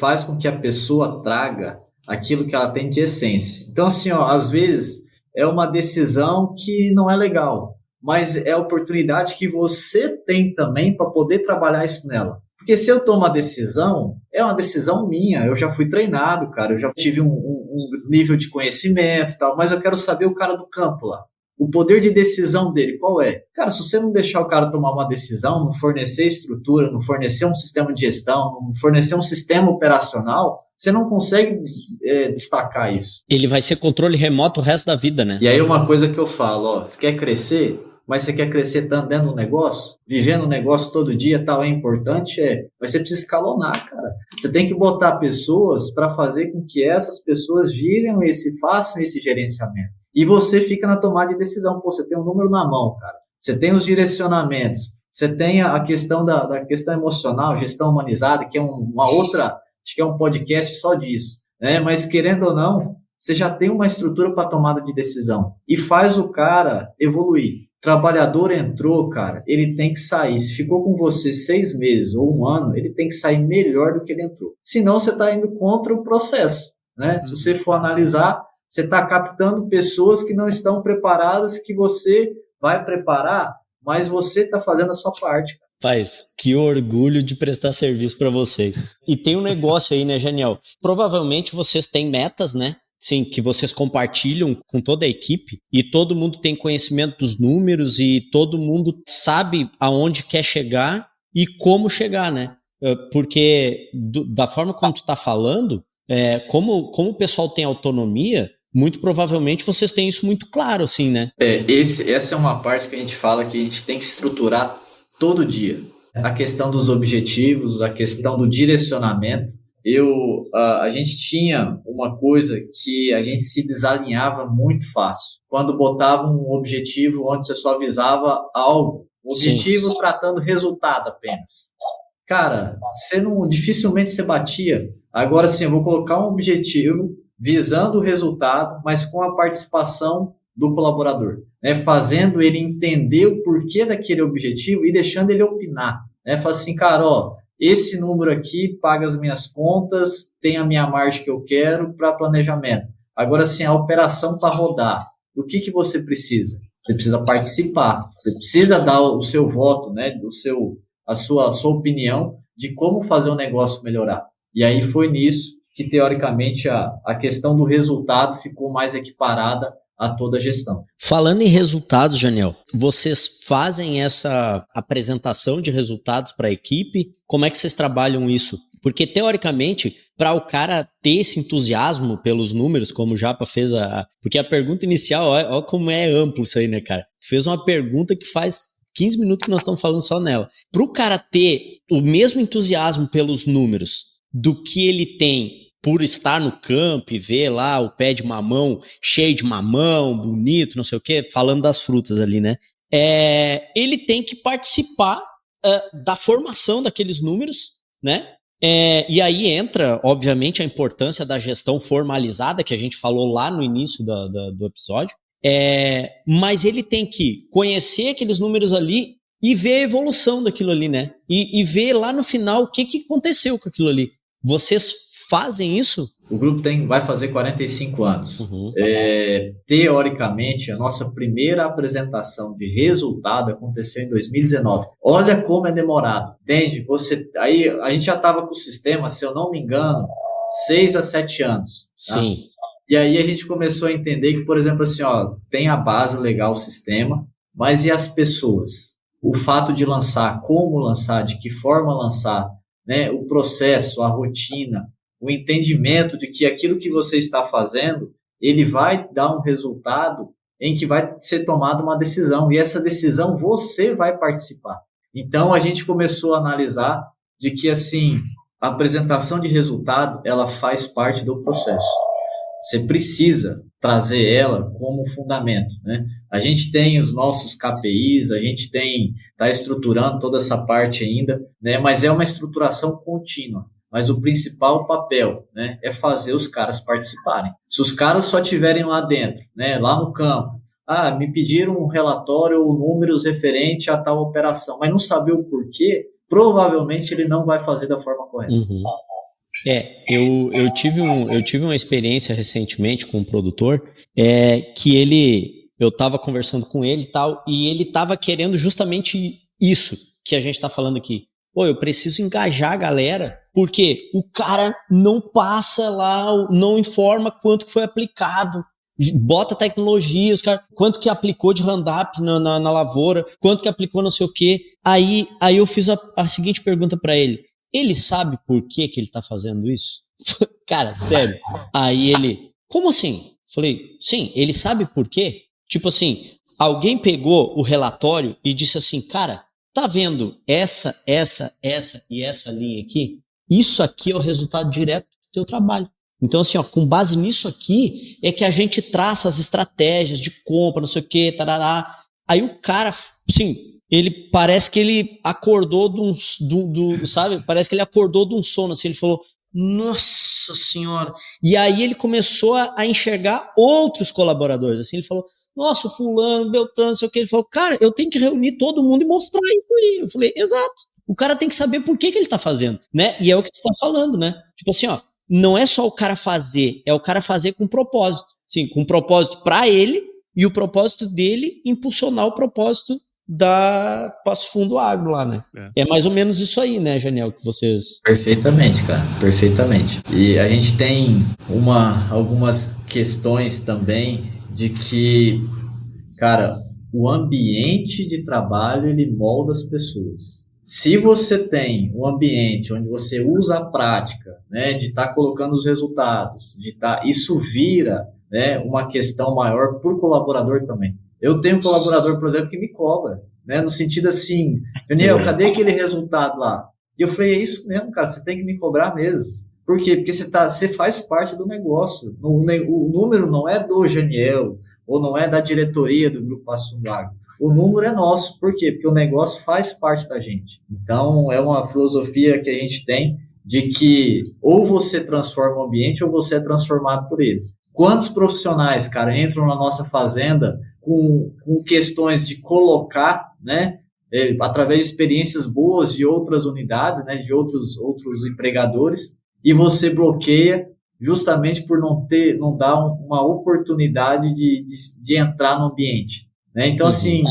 Speaker 3: faz com que a pessoa traga aquilo que ela tem de essência. Então, assim, às vezes é uma decisão que não é legal, mas é a oportunidade que você tem também para poder trabalhar isso nela. Porque se eu tomo uma decisão, é uma decisão minha, eu já fui treinado, cara, eu já tive um nível de conhecimento e tal, mas eu quero saber o cara do campo lá. O poder de decisão dele, qual é? Cara, se você não deixar o cara tomar uma decisão, não fornecer estrutura, não fornecer um sistema de gestão, não fornecer um sistema operacional, você não consegue destacar isso.
Speaker 1: Ele vai ser controle remoto o resto da vida, né?
Speaker 3: E aí uma coisa que eu falo, você quer crescer, mas você quer crescer dentro do negócio? Vivendo o negócio todo dia, tal, é importante? Mas você precisa escalonar, cara. Você tem que botar pessoas para fazer com que essas pessoas façam esse gerenciamento. E você fica na tomada de decisão. Pô, você tem um número na mão, cara. Você tem os direcionamentos. Você tem a questão da questão emocional, gestão humanizada, que é uma outra, acho que é um podcast só disso, né? Mas querendo ou não, você já tem uma estrutura para tomada de decisão. E faz o cara evoluir. O trabalhador entrou, cara, ele tem que sair. Se ficou com você 6 meses ou 1 ano, ele tem que sair melhor do que ele entrou. Senão você está indo contra o processo, né? Se você for analisar, você está captando pessoas que não estão preparadas, que você vai preparar, mas você está fazendo a sua parte.
Speaker 1: Faz, que orgulho de prestar serviço para vocês. E tem um negócio aí, né, Janiel? Provavelmente vocês têm metas, né? Sim, que vocês compartilham com toda a equipe e todo mundo tem conhecimento dos números e todo mundo sabe aonde quer chegar e como chegar, né? Porque da forma como tu tá falando, como o pessoal tem autonomia, muito provavelmente vocês têm isso muito claro, assim, né?
Speaker 3: Essa é uma parte que a gente fala que a gente tem que estruturar todo dia. A questão dos objetivos, a questão do direcionamento. A gente tinha uma coisa que a gente se desalinhava muito fácil. Quando botava um objetivo onde você só visava algo. Objetivo Sim. Tratando resultado apenas. Cara, dificilmente você batia. Agora sim, eu vou colocar um objetivo visando o resultado, mas com a participação do colaborador, né? Fazendo ele entender o porquê daquele objetivo e deixando ele opinar, né? Fala assim, cara, esse número aqui paga as minhas contas, tem a minha margem que eu quero para planejamento. Agora sim, a operação para rodar, o que você precisa? Você precisa participar, você precisa dar o seu voto, né? A sua opinião de como fazer o negócio melhorar. E aí foi nisso que, teoricamente, a questão do resultado ficou mais equiparada a toda a gestão.
Speaker 1: Falando em resultados, Janiel, vocês fazem essa apresentação de resultados para a equipe? Como é que vocês trabalham isso? Porque, teoricamente, para o cara ter esse entusiasmo pelos números, como o Japa fez Porque a pergunta inicial, olha como é amplo isso aí, né, cara? Fez uma pergunta que faz 15 minutos que nós estamos falando só nela. Para o cara ter o mesmo entusiasmo pelos números do que ele tem por estar no campo e ver lá o pé de mamão cheio de mamão, bonito, não sei o quê, falando das frutas ali, né? Ele tem que participar da formação daqueles números, né? E aí entra, obviamente, a importância da gestão formalizada, que a gente falou lá no início do episódio, mas ele tem que conhecer aqueles números ali e ver a evolução daquilo ali, né? E ver lá no final o que aconteceu com aquilo ali. Vocês fazem isso?
Speaker 3: O grupo vai fazer 45 anos.
Speaker 1: Uhum.
Speaker 3: Teoricamente, a nossa primeira apresentação de resultado aconteceu em 2019. Olha como é demorado, entende? Aí a gente já estava com o sistema, se eu não me engano, 6 a 7 anos. Tá?
Speaker 1: Sim.
Speaker 3: E aí a gente começou a entender que, por exemplo, assim, tem a base legal, o sistema, mas e as pessoas? o fato de lançar, como lançar, de que forma lançar, né, o processo, a rotina, o entendimento de que aquilo que você está fazendo, ele vai dar um resultado em que vai ser tomada uma decisão, e essa decisão você vai participar. Então, a gente começou a analisar de que, assim, a apresentação de resultado, ela faz parte do processo. Você precisa trazer ela como fundamento, né? A gente tem os nossos KPIs, a gente está estruturando toda essa parte ainda, né? Mas é uma estruturação contínua. Mas o principal papel, né, é fazer os caras participarem. Se os caras só estiverem lá dentro, né, lá no campo, me pediram um relatório ou números referente a tal operação, mas não saber o porquê, provavelmente ele não vai fazer da forma correta.
Speaker 1: Uhum. Eu tive uma experiência recentemente com um produtor que eu estava conversando com ele e tal, e ele estava querendo justamente isso que a gente está falando aqui. Eu preciso engajar a galera, porque o cara não passa lá, não informa quanto que foi aplicado, bota tecnologia, os caras, quanto que aplicou de Roundup na lavoura, quanto que aplicou não sei o quê. Aí eu fiz a seguinte pergunta para ele. Ele sabe por que ele tá fazendo isso? Cara, sério. Aí ele, como assim? Falei, sim, ele sabe por quê? Tipo assim, alguém pegou o relatório e disse assim, cara, tá vendo essa e essa linha aqui? Isso aqui é o resultado direto do teu trabalho. Então, assim, com base nisso aqui, é que a gente traça as estratégias de compra, não sei o quê, tarará. Aí o cara, assim, ele parece que ele acordou sabe? Parece que ele acordou de um sono, assim, ele falou, nossa senhora. E aí ele começou a enxergar outros colaboradores, assim, ele falou, nossa, fulano, Beltrano, não sei o que. Ele falou, cara, eu tenho que reunir todo mundo e mostrar isso aí. Eu falei, exato. O cara tem que saber por que ele tá fazendo, né? E é o que tu tá falando, né? Tipo assim, não é só o cara fazer, é o cara fazer com propósito. Sim, com propósito para ele e o propósito dele impulsionar o propósito da Passo Fundo Agro lá, né? É mais ou menos isso aí, né, Janiel, que vocês...
Speaker 3: Perfeitamente, cara, perfeitamente. E a gente tem algumas questões também de que, cara, o ambiente de trabalho, ele molda as pessoas. Se você tem um ambiente onde você usa a prática, né, de estar colocando os resultados, isso vira, né, uma questão maior para o colaborador também. Eu tenho um colaborador, por exemplo, que me cobra, né, no sentido assim, Daniel, cadê aquele resultado lá? E eu falei, é isso mesmo, cara, você tem que me cobrar mesmo. Por quê? Porque você faz parte do negócio. O número não é do Janiel, ou não é da diretoria do Grupo Passo Fundo Agro. O número é nosso. Por quê? Porque o negócio faz parte da gente. Então, é uma filosofia que a gente tem de que ou você transforma o ambiente ou você é transformado por ele. Quantos profissionais, cara, entram na nossa fazenda com questões de colocar, né, através de experiências boas de outras unidades, né, de outros empregadores, e você bloqueia justamente por não dar uma oportunidade de entrar no ambiente, né? Então, assim,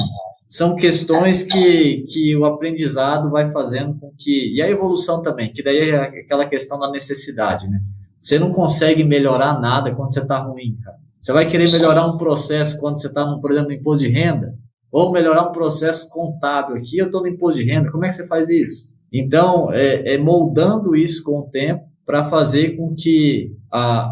Speaker 3: são questões que o aprendizado vai fazendo com que... E a evolução também, que daí é aquela questão da necessidade, né? Você não consegue melhorar nada quando você está ruim, cara. Você vai querer melhorar um processo quando você está, por exemplo, no imposto de renda? Ou melhorar um processo contábil aqui, eu estou no imposto de renda. Como é que você faz isso? Então, moldando isso com o tempo, para fazer com que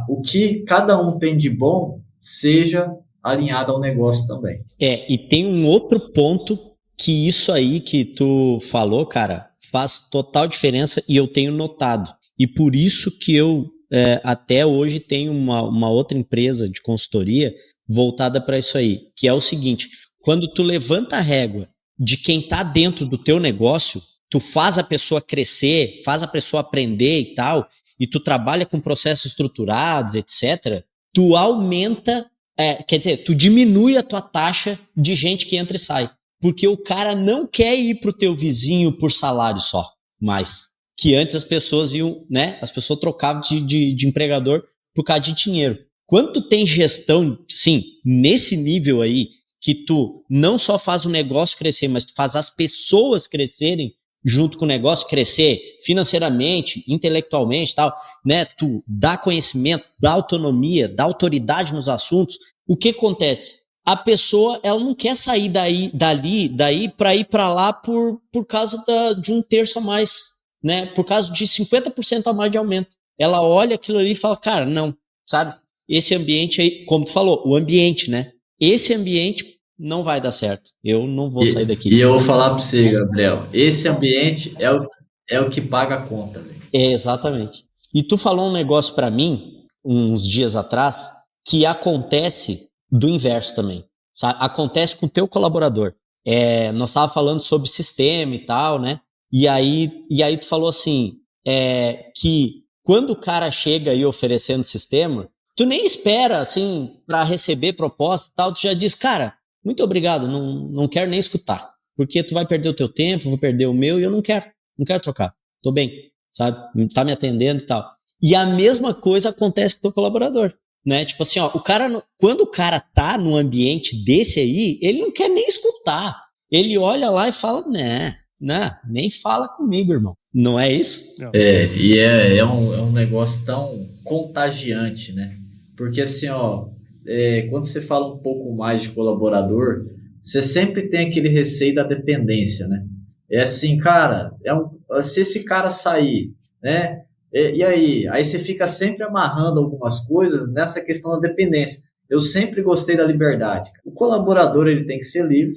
Speaker 3: o que cada um tem de bom seja alinhado ao negócio também.
Speaker 1: E tem um outro ponto que isso aí que tu falou, cara, faz total diferença e eu tenho notado. E por isso que eu até hoje tenho uma outra empresa de consultoria voltada para isso aí, que é o seguinte, quando tu levanta a régua de quem está dentro do teu negócio, tu faz a pessoa crescer, faz a pessoa aprender e tal, e tu trabalha com processos estruturados, etc., tu aumenta, quer dizer, tu diminui a tua taxa de gente que entra e sai. Porque o cara não quer ir pro teu vizinho por salário só, mais. Que antes as pessoas iam, né? As pessoas trocavam de empregador por causa de dinheiro. Quando tu tem gestão, sim, nesse nível aí, que tu não só faz o negócio crescer, mas tu faz as pessoas crescerem, junto com o negócio, crescer financeiramente, intelectualmente e tal, né? Tu dá conhecimento, dá autonomia, dá autoridade nos assuntos. O que acontece? a pessoa, ela não quer sair daí para ir para lá por causa de 1/3 a mais, né? Por causa de 50% a mais de aumento. Ela olha aquilo ali e fala, cara, não, sabe? Esse ambiente aí, como tu falou, o ambiente, né? Esse ambiente não vai dar certo. Eu não vou sair daqui.
Speaker 3: E eu vou falar para você, Gabriel, esse ambiente é o que paga a conta, velho.
Speaker 1: Exatamente. E tu falou um negócio para mim, uns dias atrás, que acontece do inverso também, sabe? Acontece com o teu colaborador. Nós estávamos falando sobre sistema e tal, né? E aí tu falou assim, que quando o cara chega aí oferecendo sistema, tu nem espera, assim, para receber proposta e tal, tu já diz, cara, muito obrigado, não quero nem escutar, porque tu vai perder o teu tempo, vou perder o meu, e eu não quero trocar, tô bem, sabe? Tá me atendendo e tal. E a mesma coisa acontece com o teu colaborador. Né? Tipo assim, ó, quando o cara tá num ambiente desse aí, ele não quer nem escutar. Ele olha lá e fala, nem fala comigo, irmão. Não é isso? Não.
Speaker 3: E é um negócio tão contagiante, né? Porque assim, ó, quando você fala um pouco mais de colaborador, você sempre tem aquele receio da dependência, né? É assim, cara, se esse cara sair, né? E aí você fica sempre amarrando algumas coisas nessa questão da dependência. Eu sempre gostei da liberdade. O colaborador ele tem que ser livre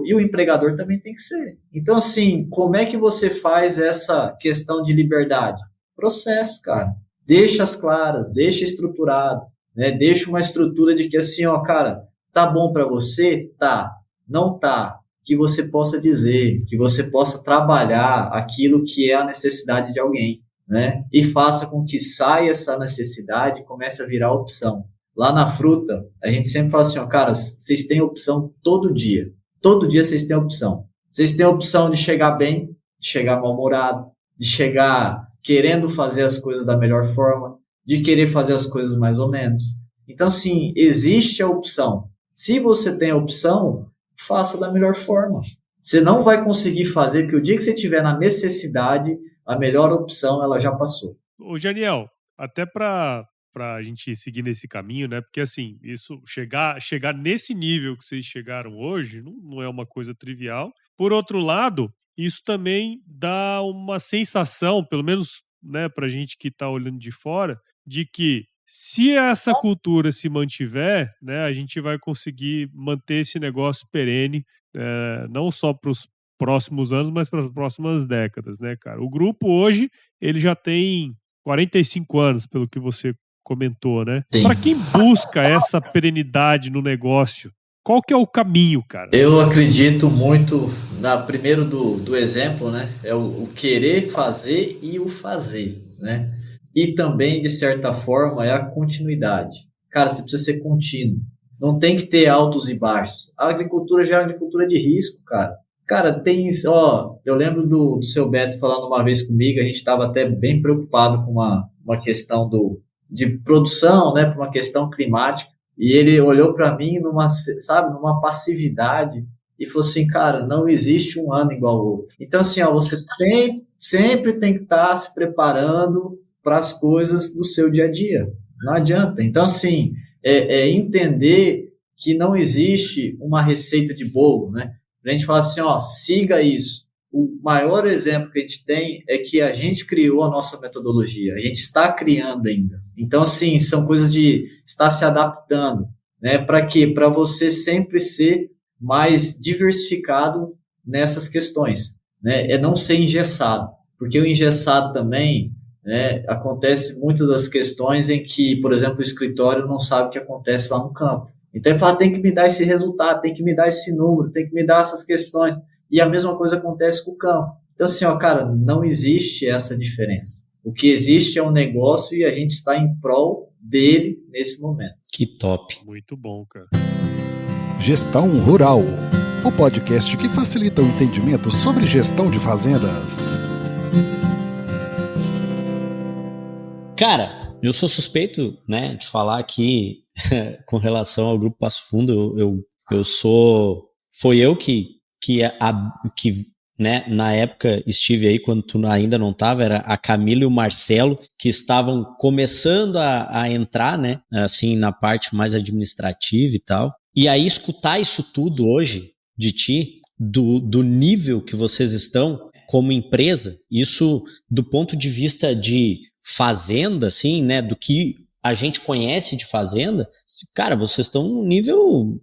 Speaker 3: e o empregador também tem que ser. Então, assim, como é que você faz essa questão de liberdade? Processo, cara. Deixa as claras, deixa estruturado, né? Deixa uma estrutura de que assim, ó, cara, tá bom para você? Tá. Não tá. Que você possa dizer, que você possa trabalhar aquilo que é a necessidade de alguém. Né? E faça com que saia essa necessidade e comece a virar opção. Lá na fruta, a gente sempre fala assim, ó, cara, vocês têm opção todo dia. Todo dia vocês têm opção. Vocês têm a opção de chegar bem, de chegar mal-humorado, de chegar querendo fazer as coisas da melhor forma, de querer fazer as coisas mais ou menos. Então, assim, existe a opção. Se você tem a opção, faça da melhor forma. Você não vai conseguir fazer, porque o dia que você estiver na necessidade, a melhor opção, ela já passou.
Speaker 2: Ô, Janiel, até para a gente seguir nesse caminho, né? Porque, assim, isso chegar nesse nível que vocês chegaram hoje não é uma coisa trivial. Por outro lado, isso também dá uma sensação, pelo menos, né, para a gente que está olhando de fora, de que se essa cultura se mantiver, né, a gente vai conseguir manter esse negócio perene, não só para os próximos anos, mas para as próximas décadas, né, cara? O grupo hoje, ele já tem 45 anos, pelo que você comentou, né? Para quem busca essa perenidade no negócio, qual que é o caminho, cara?
Speaker 3: Eu acredito muito, primeiro do exemplo, né? É o querer fazer e o fazer, né? E também, de certa forma, é a continuidade. Cara, você precisa ser contínuo. Não tem que ter altos e baixos. A agricultura já é uma agricultura de risco, cara. Cara, eu lembro do seu Beto falando uma vez comigo, a gente estava até bem preocupado com uma questão de produção, né, por uma questão climática, e ele olhou para mim numa passividade e falou assim, cara, não existe um ano igual ao outro. Então, assim, você sempre tem que estar se preparando para as coisas do seu dia a dia. Não adianta. Então, assim, entender que não existe uma receita de bolo, né? A gente fala assim, siga isso. O maior exemplo que a gente tem é que a gente criou a nossa metodologia. A gente está criando ainda. Então, assim, são coisas de estar se adaptando, né? Para quê? Para você sempre ser mais diversificado nessas questões, né? É não ser engessado. Porque o engessado também, né, acontece muitas das questões em que, por exemplo, o escritório não sabe o que acontece lá no campo. Então ele fala, tem que me dar esse resultado, tem que me dar esse número, tem que me dar essas questões. E a mesma coisa acontece com o campo. Então assim, cara, não existe essa diferença. O que existe é um negócio e a gente está em prol dele nesse momento.
Speaker 1: Que top.
Speaker 2: Muito bom, cara.
Speaker 4: Gestão Rural, o podcast que facilita o entendimento sobre gestão de fazendas.
Speaker 1: Cara, eu sou suspeito, né, de falar aqui com relação ao Grupo Passo Fundo. Foi eu que né, na época estive aí quando tu ainda não estava, era a Camila e o Marcelo que estavam começando a entrar, né, assim, na parte mais administrativa e tal. E aí escutar isso tudo hoje de ti, do nível que vocês estão como empresa, isso do ponto de vista de fazenda, assim, né, do que a gente conhece de fazenda, cara, vocês estão num nível,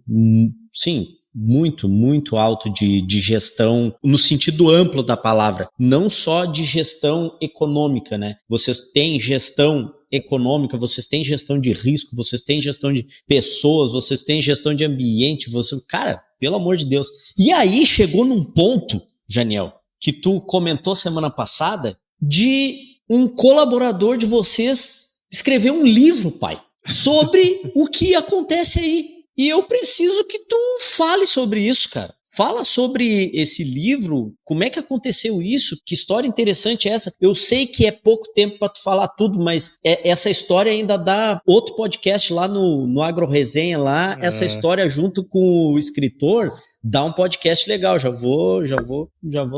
Speaker 1: sim, muito, muito alto de gestão, no sentido amplo da palavra, não só de gestão econômica, né? Vocês têm gestão econômica, vocês têm gestão de risco, vocês têm gestão de pessoas, vocês têm gestão de ambiente, cara, pelo amor de Deus. E aí chegou num ponto, Janiel, que tu comentou semana passada, de um colaborador de vocês escrever um livro, pai, sobre o que acontece aí. E eu preciso que tu fale sobre isso, cara. Fala sobre esse livro, como é que aconteceu isso, que história interessante é essa. Eu sei que é pouco tempo para tu falar tudo, mas essa história ainda dá outro podcast lá no Agro Resenha lá, essa história junto com o escritor, dá um podcast legal, já vou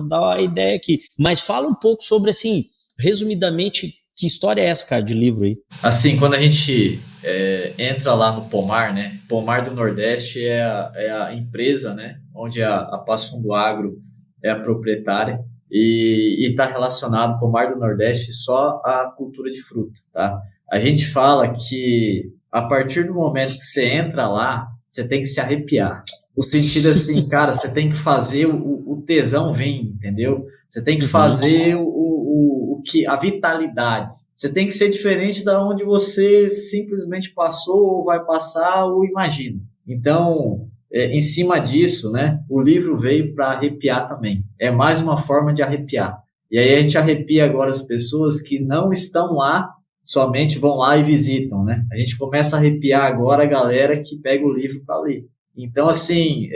Speaker 1: dar a ideia aqui. Mas fala um pouco sobre, assim, resumidamente, que história é essa, cara, de livro aí?
Speaker 3: Assim, quando a gente entra lá no Pomar, né? Pomar do Nordeste é a empresa, né? Onde a Passo Fundo Agro é a proprietária e está relacionado, Pomar do Nordeste, só à cultura de fruta, tá? A gente fala que a partir do momento que você entra lá, você tem que se arrepiar. O sentido assim, cara, você tem que fazer o tesão vir, entendeu? Você tem que fazer a vitalidade. Você tem que ser diferente da onde você simplesmente passou ou vai passar ou imagina. Então, em cima disso, né, o livro veio para arrepiar também. É mais uma forma de arrepiar. E aí a gente arrepia agora as pessoas que não estão lá, somente vão lá e visitam, né? A gente começa a arrepiar agora a galera que pega o livro para ler. Então, assim,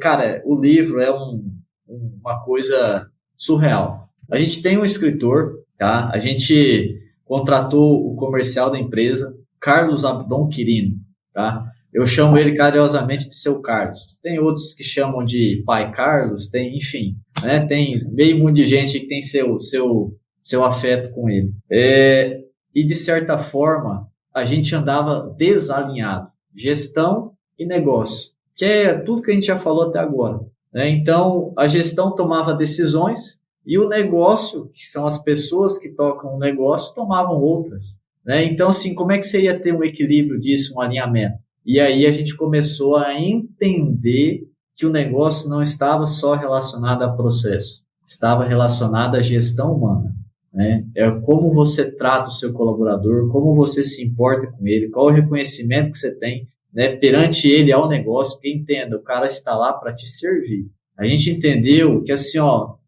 Speaker 3: cara, o livro é uma coisa surreal. A gente tem um escritor, tá? A gente contratou o comercial da empresa, Carlos Abdon Quirino, tá? Eu chamo ele carinhosamente de seu Carlos. Tem outros que chamam de pai Carlos, enfim, né? Tem meio mundo de gente que tem seu afeto com ele. E, de certa forma, a gente andava desalinhado. Gestão e negócio, que é tudo que a gente já falou até agora, né? Então, a gestão tomava decisões e o negócio, que são as pessoas que tocam o negócio, tomavam outras, né? Então, assim, como é que você ia ter um equilíbrio disso, um alinhamento? E aí a gente começou a entender que o negócio não estava só relacionado a processo, estava relacionado à gestão humana, né? É como você trata o seu colaborador, como você se importa com ele, qual o reconhecimento que você tem, né, perante ele ao negócio, porque entenda, o cara está lá para te servir. A gente entendeu que assim,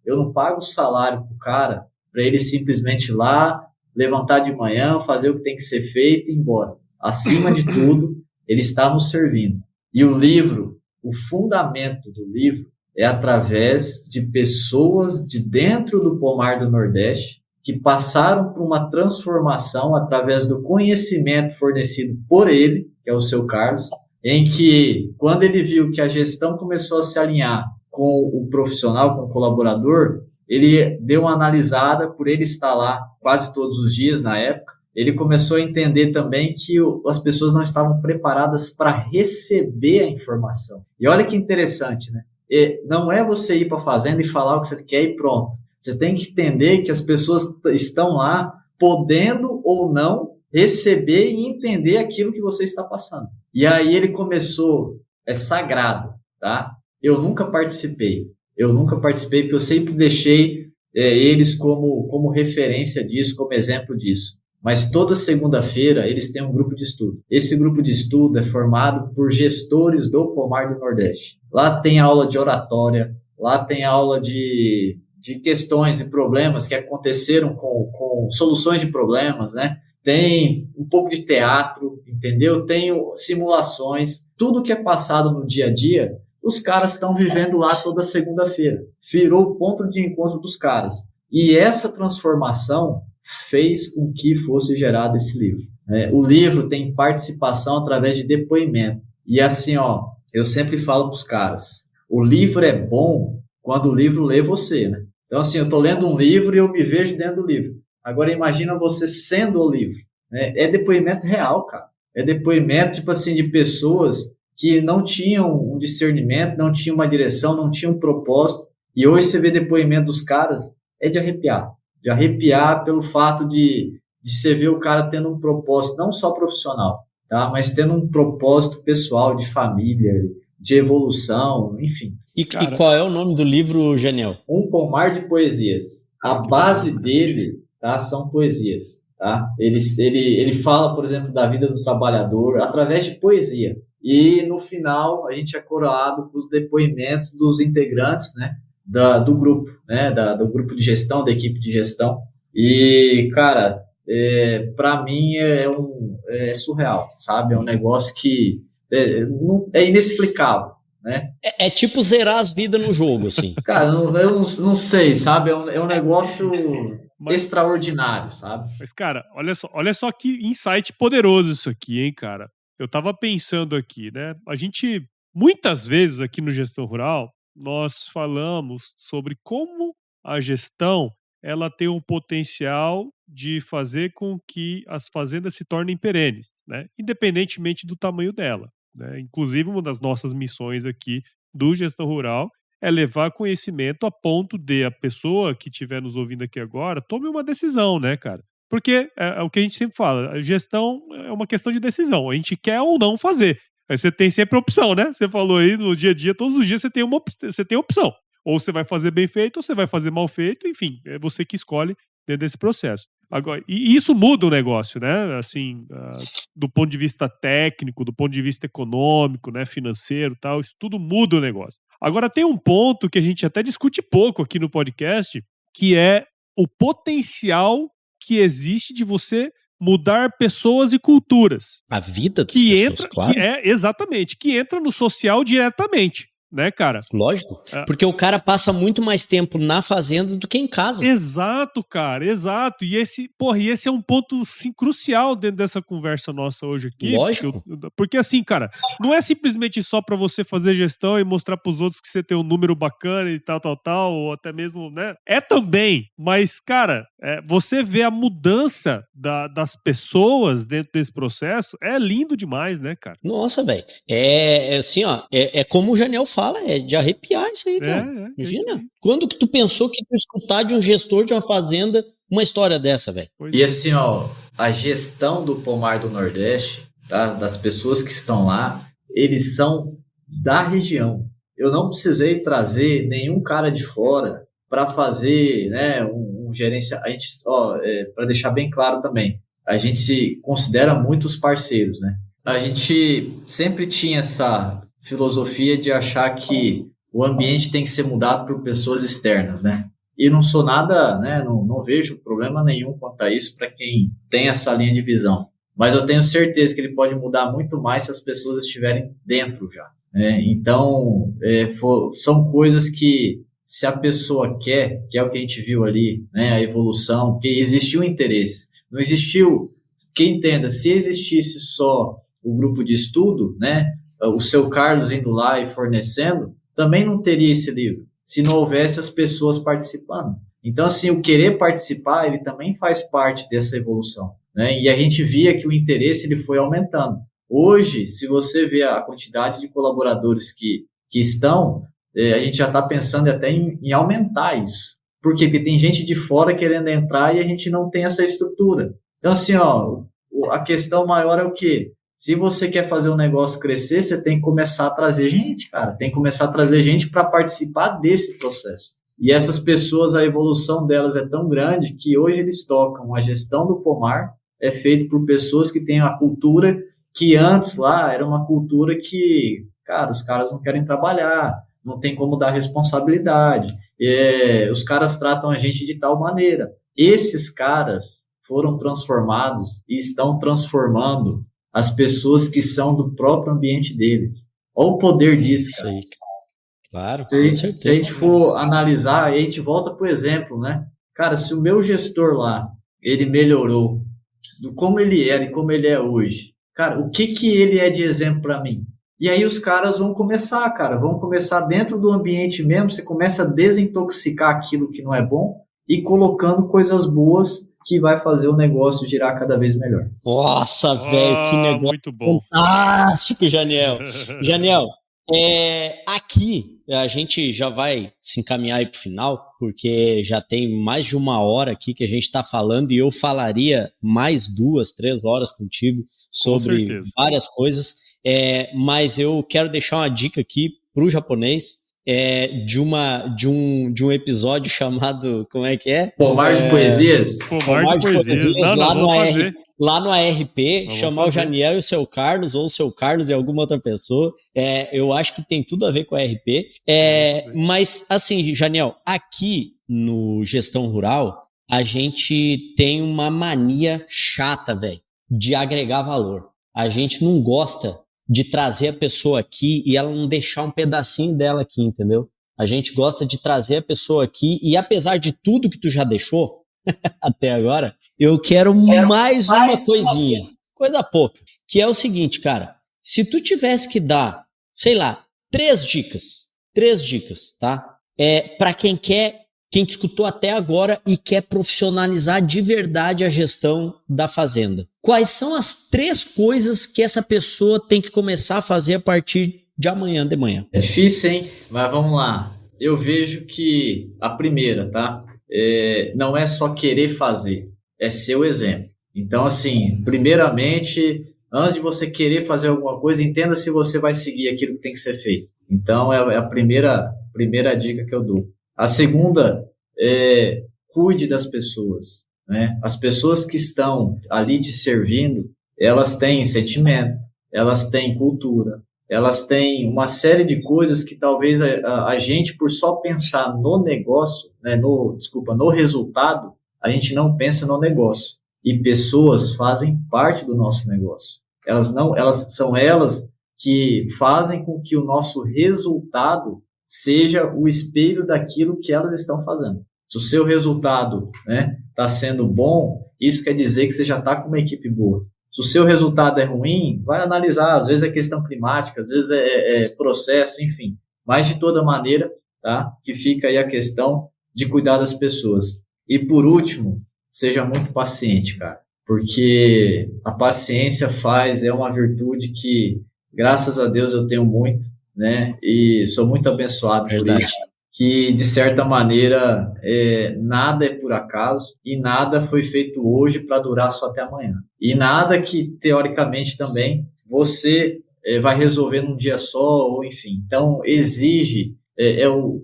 Speaker 3: eu não pago salário pro cara para ele simplesmente ir lá, levantar de manhã, fazer o que tem que ser feito e ir embora. Acima de tudo, ele está nos servindo. E o livro, o fundamento do livro é através de pessoas de dentro do Pomar do Nordeste que passaram por uma transformação através do conhecimento fornecido por ele, que é o seu Carlos, em que, quando ele viu que a gestão começou a se alinhar com o profissional, com o colaborador, ele deu uma analisada, por ele estar lá quase todos os dias na época, ele começou a entender também que as pessoas não estavam preparadas para receber a informação. E olha que interessante, né? Não é você ir para a fazenda e falar o que você quer e pronto. Você tem que entender que as pessoas estão lá podendo ou não receber e entender aquilo que você está passando. E aí ele começou, é sagrado, tá? Eu nunca participei porque eu sempre deixei eles como referência disso, como exemplo disso. Mas toda segunda-feira eles têm um grupo de estudo. Esse grupo de estudo é formado por gestores do Pomar do Nordeste. Lá tem aula de oratória, lá tem aula de questões e problemas que aconteceram com soluções de problemas, né? Tem um pouco de teatro, entendeu? Tem simulações, tudo que é passado no dia a dia, os caras estão vivendo lá toda segunda-feira. Virou o ponto de encontro dos caras. E essa transformação fez com que fosse gerado esse livro. O livro tem participação através de depoimento. E assim, eu sempre falo para os caras, o livro é bom quando o livro lê você, né? Então, assim, eu estou lendo um livro e eu me vejo dentro do livro. Agora, imagina você sendo o livro, né? É depoimento real, cara. É depoimento, tipo assim, de pessoas que não tinham um discernimento, não tinham uma direção, não tinham um propósito. E hoje você vê depoimento dos caras, é de arrepiar pelo fato de você ver o cara tendo um propósito, não só profissional, tá? Mas tendo um propósito pessoal, de família, de evolução, enfim.
Speaker 1: E qual é o nome do livro, Janiel?
Speaker 3: Um Pomar de Poesias. A base dele, tá, são poesias. Tá? Ele fala, por exemplo, da vida do trabalhador através de poesia. E no final a gente é coroado com os depoimentos dos integrantes, né, do grupo, né, do grupo de gestão, da equipe de gestão. E, cara, para mim é surreal, sabe? É um negócio que é inexplicável, né?
Speaker 1: É tipo zerar as vidas no jogo, assim.
Speaker 3: Cara, eu não sei, sabe? É um negócio extraordinário, sabe?
Speaker 2: Mas, cara, olha só que insight poderoso isso aqui, hein, cara? Eu tava pensando aqui, né? A gente, muitas vezes aqui no Gestão Rural, nós falamos sobre como a gestão ela tem um potencial de fazer com que as fazendas se tornem perenes, né? Independentemente do tamanho dela, né? Inclusive, uma das nossas missões aqui do Gestão Rural é levar conhecimento a ponto de a pessoa que estiver nos ouvindo aqui agora tome uma decisão, né, cara? Porque é o que a gente sempre fala, a gestão é uma questão de decisão, a gente quer ou não fazer. Aí você tem sempre opção, né? Você falou aí no dia a dia, todos os dias você tem opção. Ou você vai fazer bem feito, ou você vai fazer mal feito, enfim, é você que escolhe dentro desse processo. Agora, e isso muda o negócio, né? Assim, do ponto de vista técnico, do ponto de vista econômico, né, financeiro, tal, isso tudo muda o negócio. Agora tem um ponto que a gente até discute pouco aqui no podcast, que é o potencial que existe de você mudar pessoas e culturas.
Speaker 1: A vida das pessoas, claro.
Speaker 2: Exatamente, que entra no social diretamente, né, cara?
Speaker 1: Lógico, porque o cara passa muito mais tempo na fazenda do que em casa.
Speaker 2: Exato, cara, exato. E esse é um ponto sim, crucial dentro dessa conversa nossa hoje aqui.
Speaker 1: Lógico.
Speaker 2: Porque assim, cara, não é simplesmente só pra você fazer gestão e mostrar pros outros que você tem um número bacana e tal, ou até mesmo, né? É também, mas, cara, você vê a mudança das pessoas dentro desse processo, é lindo demais, né, cara?
Speaker 1: Nossa, velho. Assim, ó, é como o Janiel fala, é de arrepiar isso aí, cara. Imagina. Quando que tu pensou que tu escutar de um gestor de uma fazenda uma história dessa, velho?
Speaker 3: E assim, ó, a gestão do pomar do Nordeste, tá, das pessoas que estão lá, eles são da região. Eu não precisei trazer nenhum cara de fora para fazer, né, um gerenciamento. A gente, para deixar bem claro também, a gente considera muitos parceiros, né? A gente sempre tinha essa filosofia de achar que o ambiente tem que ser mudado por pessoas externas, né? E não sou nada, né? Não vejo problema nenhum quanto a isso para quem tem essa linha de visão. Mas eu tenho certeza que ele pode mudar muito mais se as pessoas estiverem dentro já, né? Então, são coisas que, se a pessoa quer, que é o que a gente viu ali, né? A evolução, que existiu interesse. Não existiu, quem entenda, se existisse só o grupo de estudo, né? O seu Carlos indo lá e fornecendo, também não teria esse livro, se não houvesse as pessoas participando. Então, assim, o querer participar, ele também faz parte dessa evolução, né? E a gente via que o interesse ele foi aumentando. Hoje, se você vê a quantidade de colaboradores que estão, a gente já está pensando até em aumentar isso. Por quê? Porque tem gente de fora querendo entrar e a gente não tem essa estrutura. Então, assim, ó, a questão maior é o quê? Se você quer fazer um negócio crescer, você tem que começar a trazer gente, cara. Tem que começar a trazer gente para participar desse processo. E essas pessoas, a evolução delas é tão grande que hoje eles tocam. A gestão do pomar é feita por pessoas que têm a cultura que antes lá era uma cultura que, cara, os caras não querem trabalhar, não tem como dar responsabilidade. Os caras tratam a gente de tal maneira. Esses caras foram transformados e estão transformando as pessoas que são do próprio ambiente deles. Olha o poder disso, cara.
Speaker 1: Claro,
Speaker 3: se a gente for analisar, a gente volta para o exemplo, né? Cara, se o meu gestor lá, ele melhorou do como ele era e como ele é hoje, cara, o que ele é de exemplo para mim? E aí os caras vão começar dentro do ambiente mesmo, você começa a desintoxicar aquilo que não é bom e colocando coisas boas que vai fazer o negócio girar cada vez melhor.
Speaker 1: Nossa, velho, que negócio
Speaker 2: muito bom.
Speaker 1: Fantástico, Janiel. Janiel, aqui a gente já vai se encaminhar aí para o final, porque já tem mais de 1 hora aqui que a gente está falando e eu falaria mais 2, 3 horas contigo sobre várias coisas, mas eu quero deixar uma dica aqui para o japonês, de um episódio chamado, como é que é?
Speaker 3: Pomar de Poesias?
Speaker 2: Pomar de Poesias,
Speaker 1: lá no ARP, chamar o Janiel e o seu Carlos, ou o seu Carlos e alguma outra pessoa, eu acho que tem tudo a ver com a ARP, mas assim, Janiel, aqui no Gestão Rural, a gente tem uma mania chata, velho, de agregar valor. A gente não gosta de trazer a pessoa aqui e ela não deixar um pedacinho dela aqui, entendeu? A gente gosta de trazer a pessoa aqui e apesar de tudo que tu já deixou até agora, eu quero mais uma coisinha, coisa pouca, que é o seguinte, cara, se tu tivesse que dar, sei lá, 3 dicas, tá? Para quem te escutou até agora e quer profissionalizar de verdade a gestão da fazenda. Quais são as 3 coisas que essa pessoa tem que começar a fazer a partir de amanhã de manhã?
Speaker 3: É difícil, hein? Mas vamos lá. Eu vejo que a primeira, tá? Não é só querer fazer, é ser o exemplo. Então, assim, primeiramente, antes de você querer fazer alguma coisa, entenda se você vai seguir aquilo que tem que ser feito. Então, é a primeira dica que eu dou. A segunda cuide das pessoas, né? As pessoas que estão ali te servindo, elas têm sentimento, elas têm cultura, elas têm uma série de coisas que talvez a gente, por só pensar no negócio, né, no resultado, a gente não pensa no negócio. E pessoas fazem parte do nosso negócio. Elas que fazem com que o nosso resultado seja o espelho daquilo que elas estão fazendo. Se o seu resultado, né, está sendo bom, isso quer dizer que você já está com uma equipe boa. Se o seu resultado é ruim, vai analisar, às vezes é questão climática, às vezes é processo, enfim. Mas, de toda maneira, tá, que fica aí a questão de cuidar das pessoas. E, por último, seja muito paciente, cara, porque a paciência é uma virtude que, graças a Deus, eu tenho muito, né? E sou muito abençoado por isso, que de certa maneira nada é por acaso e nada foi feito hoje para durar só até amanhã. E nada que teoricamente também você vai resolver num dia só, ou enfim. Então exige,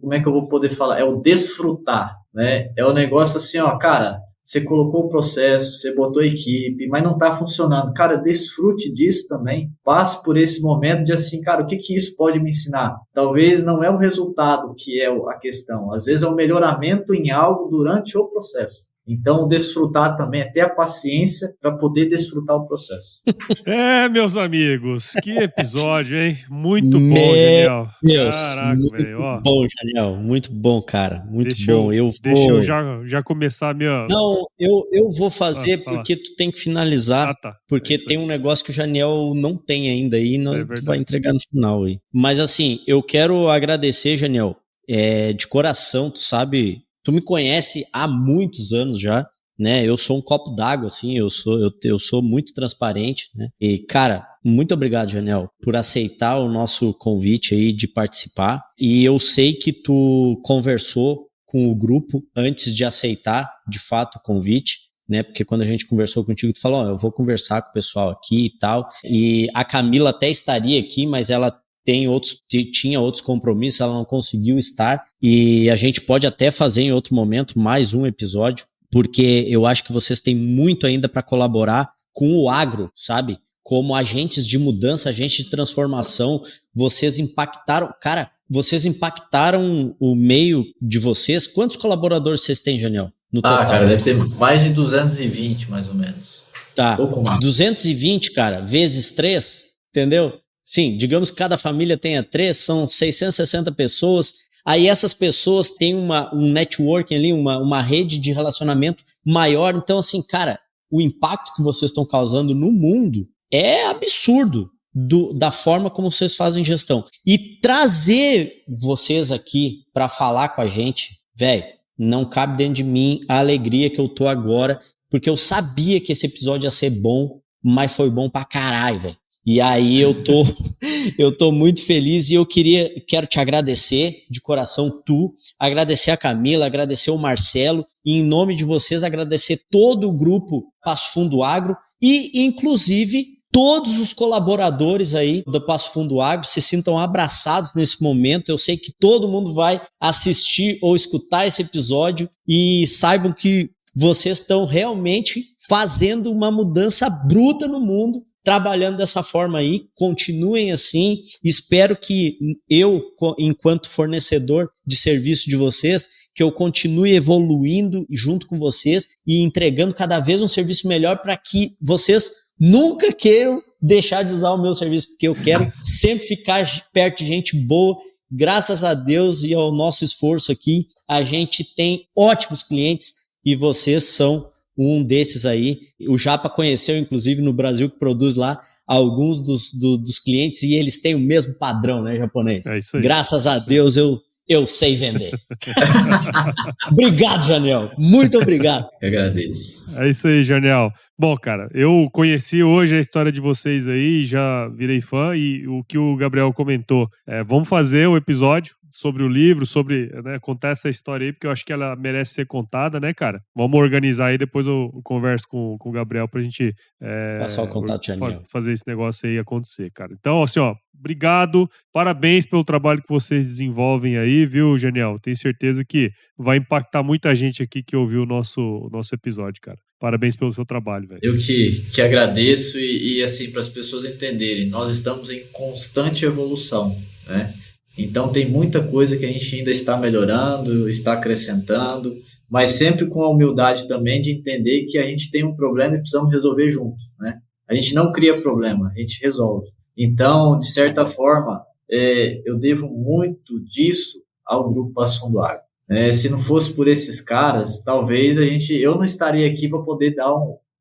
Speaker 3: como é que eu vou poder falar? É o desfrutar, né? É o negócio assim, ó, cara, você colocou o processo, você botou a equipe, mas não está funcionando. Cara, desfrute disso também. Passe por esse momento de assim, cara, o que isso pode me ensinar? Talvez não é o resultado que é a questão. Às vezes é o melhoramento em algo durante o processo. Então, desfrutar também, ter a paciência para poder desfrutar o processo.
Speaker 2: Meus amigos, que episódio, hein? Muito bom, Janiel. Caraca, velho.
Speaker 1: Bom, Janiel, muito bom, cara. Muito bom.
Speaker 2: Deixa eu já começar a minha...
Speaker 1: Não, eu vou fazer porque tu tem que finalizar, porque tem um negócio que o Janiel não tem ainda aí, tu vai entregar no final aí. Mas assim, eu quero agradecer, Janiel, de coração, tu sabe... Tu me conhece há muitos anos já, né? Eu sou um copo d'água, assim, eu sou muito transparente, né? E, cara, muito obrigado, Janiel, por aceitar o nosso convite aí de participar. E eu sei que tu conversou com o grupo antes de aceitar, de fato, o convite, né? Porque quando a gente conversou contigo, tu falou, eu vou conversar com o pessoal aqui e tal. E a Camila até estaria aqui, mas ela tinha outros compromissos, ela não conseguiu estar, e a gente pode até fazer em outro momento mais um episódio, porque eu acho que vocês têm muito ainda para colaborar com o agro, sabe? Como agentes de mudança, agentes de transformação, vocês impactaram o meio de vocês. Quantos colaboradores vocês têm, Janiel? No total?
Speaker 3: Cara, deve ter mais de 220, mais ou menos.
Speaker 1: Tá, 220, cara, vezes 3, entendeu? Sim, digamos que cada família tenha 3, são 660 pessoas. Aí essas pessoas têm um networking ali, uma rede de relacionamento maior. Então, assim, cara, o impacto que vocês estão causando no mundo é absurdo da forma como vocês fazem gestão. E trazer vocês aqui para falar com a gente, velho, não cabe dentro de mim a alegria que eu tô agora, porque eu sabia que esse episódio ia ser bom, mas foi bom pra caralho, velho. E aí eu tô muito feliz e eu quero te agradecer de coração, agradecer a Camila, agradecer o Marcelo e em nome de vocês agradecer todo o grupo Passo Fundo Agro e inclusive todos os colaboradores aí do Passo Fundo Agro se sintam abraçados nesse momento. Eu sei que todo mundo vai assistir ou escutar esse episódio e saibam que vocês estão realmente fazendo uma mudança bruta no mundo, trabalhando dessa forma aí, continuem assim, espero que eu, enquanto fornecedor de serviço de vocês, que eu continue evoluindo junto com vocês e entregando cada vez um serviço melhor para que vocês nunca queiram deixar de usar o meu serviço, porque eu quero sempre ficar perto de gente boa. Graças a Deus e ao nosso esforço aqui, a gente tem ótimos clientes e vocês são um desses aí. O Japa conheceu, inclusive, no Brasil, que produz lá alguns dos clientes e eles têm o mesmo padrão, né, japonês?
Speaker 2: É isso aí.
Speaker 1: Graças a Deus eu sei vender. Obrigado, Janiel. Muito obrigado.
Speaker 3: Eu agradeço.
Speaker 2: É isso aí, Janiel. Bom, cara, eu conheci hoje a história de vocês aí, já virei fã e o que o Gabriel comentou, vamos fazer o episódio sobre o livro, sobre, né, contar essa história aí, porque eu acho que ela merece ser contada, né, cara? Vamos organizar aí, depois eu converso com o Gabriel pra gente
Speaker 1: passar o contato,
Speaker 2: fazer esse negócio aí acontecer, cara. Então, assim, ó, obrigado, parabéns pelo trabalho que vocês desenvolvem aí, viu, Janiel? Tenho certeza que vai impactar muita gente aqui que ouviu o nosso episódio, cara. Parabéns pelo seu trabalho, velho.
Speaker 3: Eu que agradeço e assim, para as pessoas entenderem, nós estamos em constante evolução, né? Então tem muita coisa que a gente ainda está melhorando, está acrescentando, mas sempre com a humildade também de entender que a gente tem um problema e precisamos resolver junto, né? A gente não cria problema, a gente resolve. Então, de certa forma, eu devo muito disso ao Grupo Passo Fundo Agro. Se não fosse por esses caras, talvez eu não estaria aqui para poder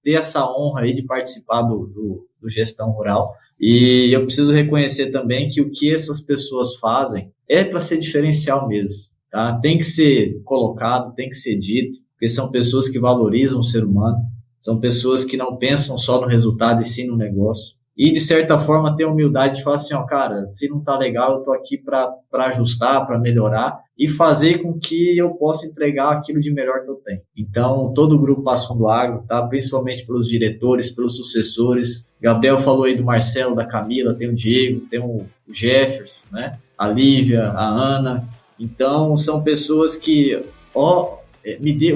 Speaker 3: ter essa honra aí de participar do Gestão Rural. E eu preciso reconhecer também que o que essas pessoas fazem é para ser diferencial mesmo, tá? Tem que ser colocado, tem que ser dito, porque são pessoas que valorizam o ser humano, são pessoas que não pensam só no resultado e sim no negócio. E, de certa forma, ter a humildade de falar assim, ó, cara, se não tá legal, eu tô aqui para ajustar, para melhorar e fazer com que eu possa entregar aquilo de melhor que eu tenho. Então, todo o Grupo Passo Fundo Agro, tá? Principalmente pelos diretores, pelos sucessores. Gabriel falou aí do Marcelo, da Camila, tem o Diego, tem o Jefferson, né? A Lívia, a Ana. Então, são pessoas que, o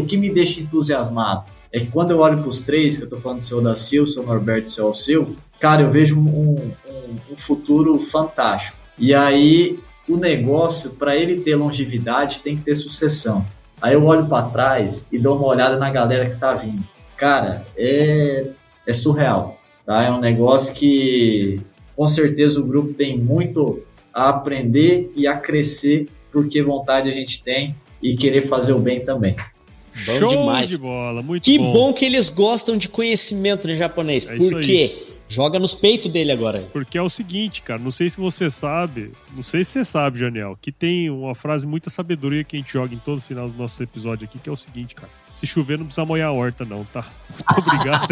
Speaker 3: que me deixa entusiasmado é que quando eu olho para os três, que eu tô falando do seu Odacil, seu Norberto e seu Alceu, cara, eu vejo um futuro fantástico. E aí, o negócio, para ele ter longevidade, tem que ter sucessão. Aí eu olho para trás e dou uma olhada na galera que tá vindo. Cara, é surreal, tá? É um negócio que, com certeza, o grupo tem muito a aprender e a crescer, porque vontade a gente tem e querer fazer o bem também.
Speaker 1: Bom
Speaker 2: Show
Speaker 1: demais.
Speaker 2: De bola, muito
Speaker 1: que
Speaker 2: bom.
Speaker 1: bom que eles gostam de conhecimento em japonês. Por quê? Joga nos peitos dele agora.
Speaker 2: Porque é o seguinte, cara, não sei se você sabe, Janiel, que tem uma frase, muita sabedoria que a gente joga em todos os finais do nosso episódio aqui, que é o seguinte, cara. Se chover, não precisa molhar a horta, não, tá? Muito obrigado.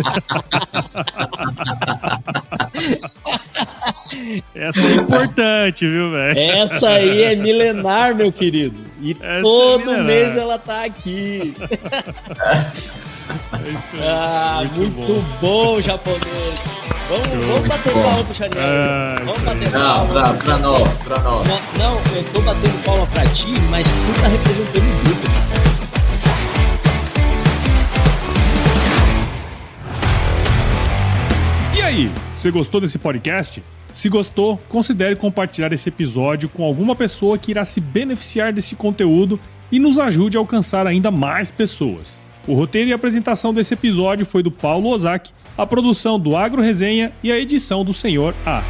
Speaker 2: Essa é importante, viu, velho?
Speaker 1: Essa aí é milenar, meu querido. E essa todo mês ela tá aqui. Muito bom, japonês. Vamos bater palma pro Janiel. Vamos bater palma.
Speaker 3: Pra nós.
Speaker 1: Não, eu tô batendo palma pra ti, mas tu tá representando o grupo.
Speaker 2: E aí, você gostou desse podcast? Se gostou, considere compartilhar esse episódio com alguma pessoa que irá se beneficiar desse conteúdo e nos ajude a alcançar ainda mais pessoas. O roteiro e a apresentação desse episódio foi do Paulo Ozaki, a produção do Agro Resenha e a edição do Senhor A.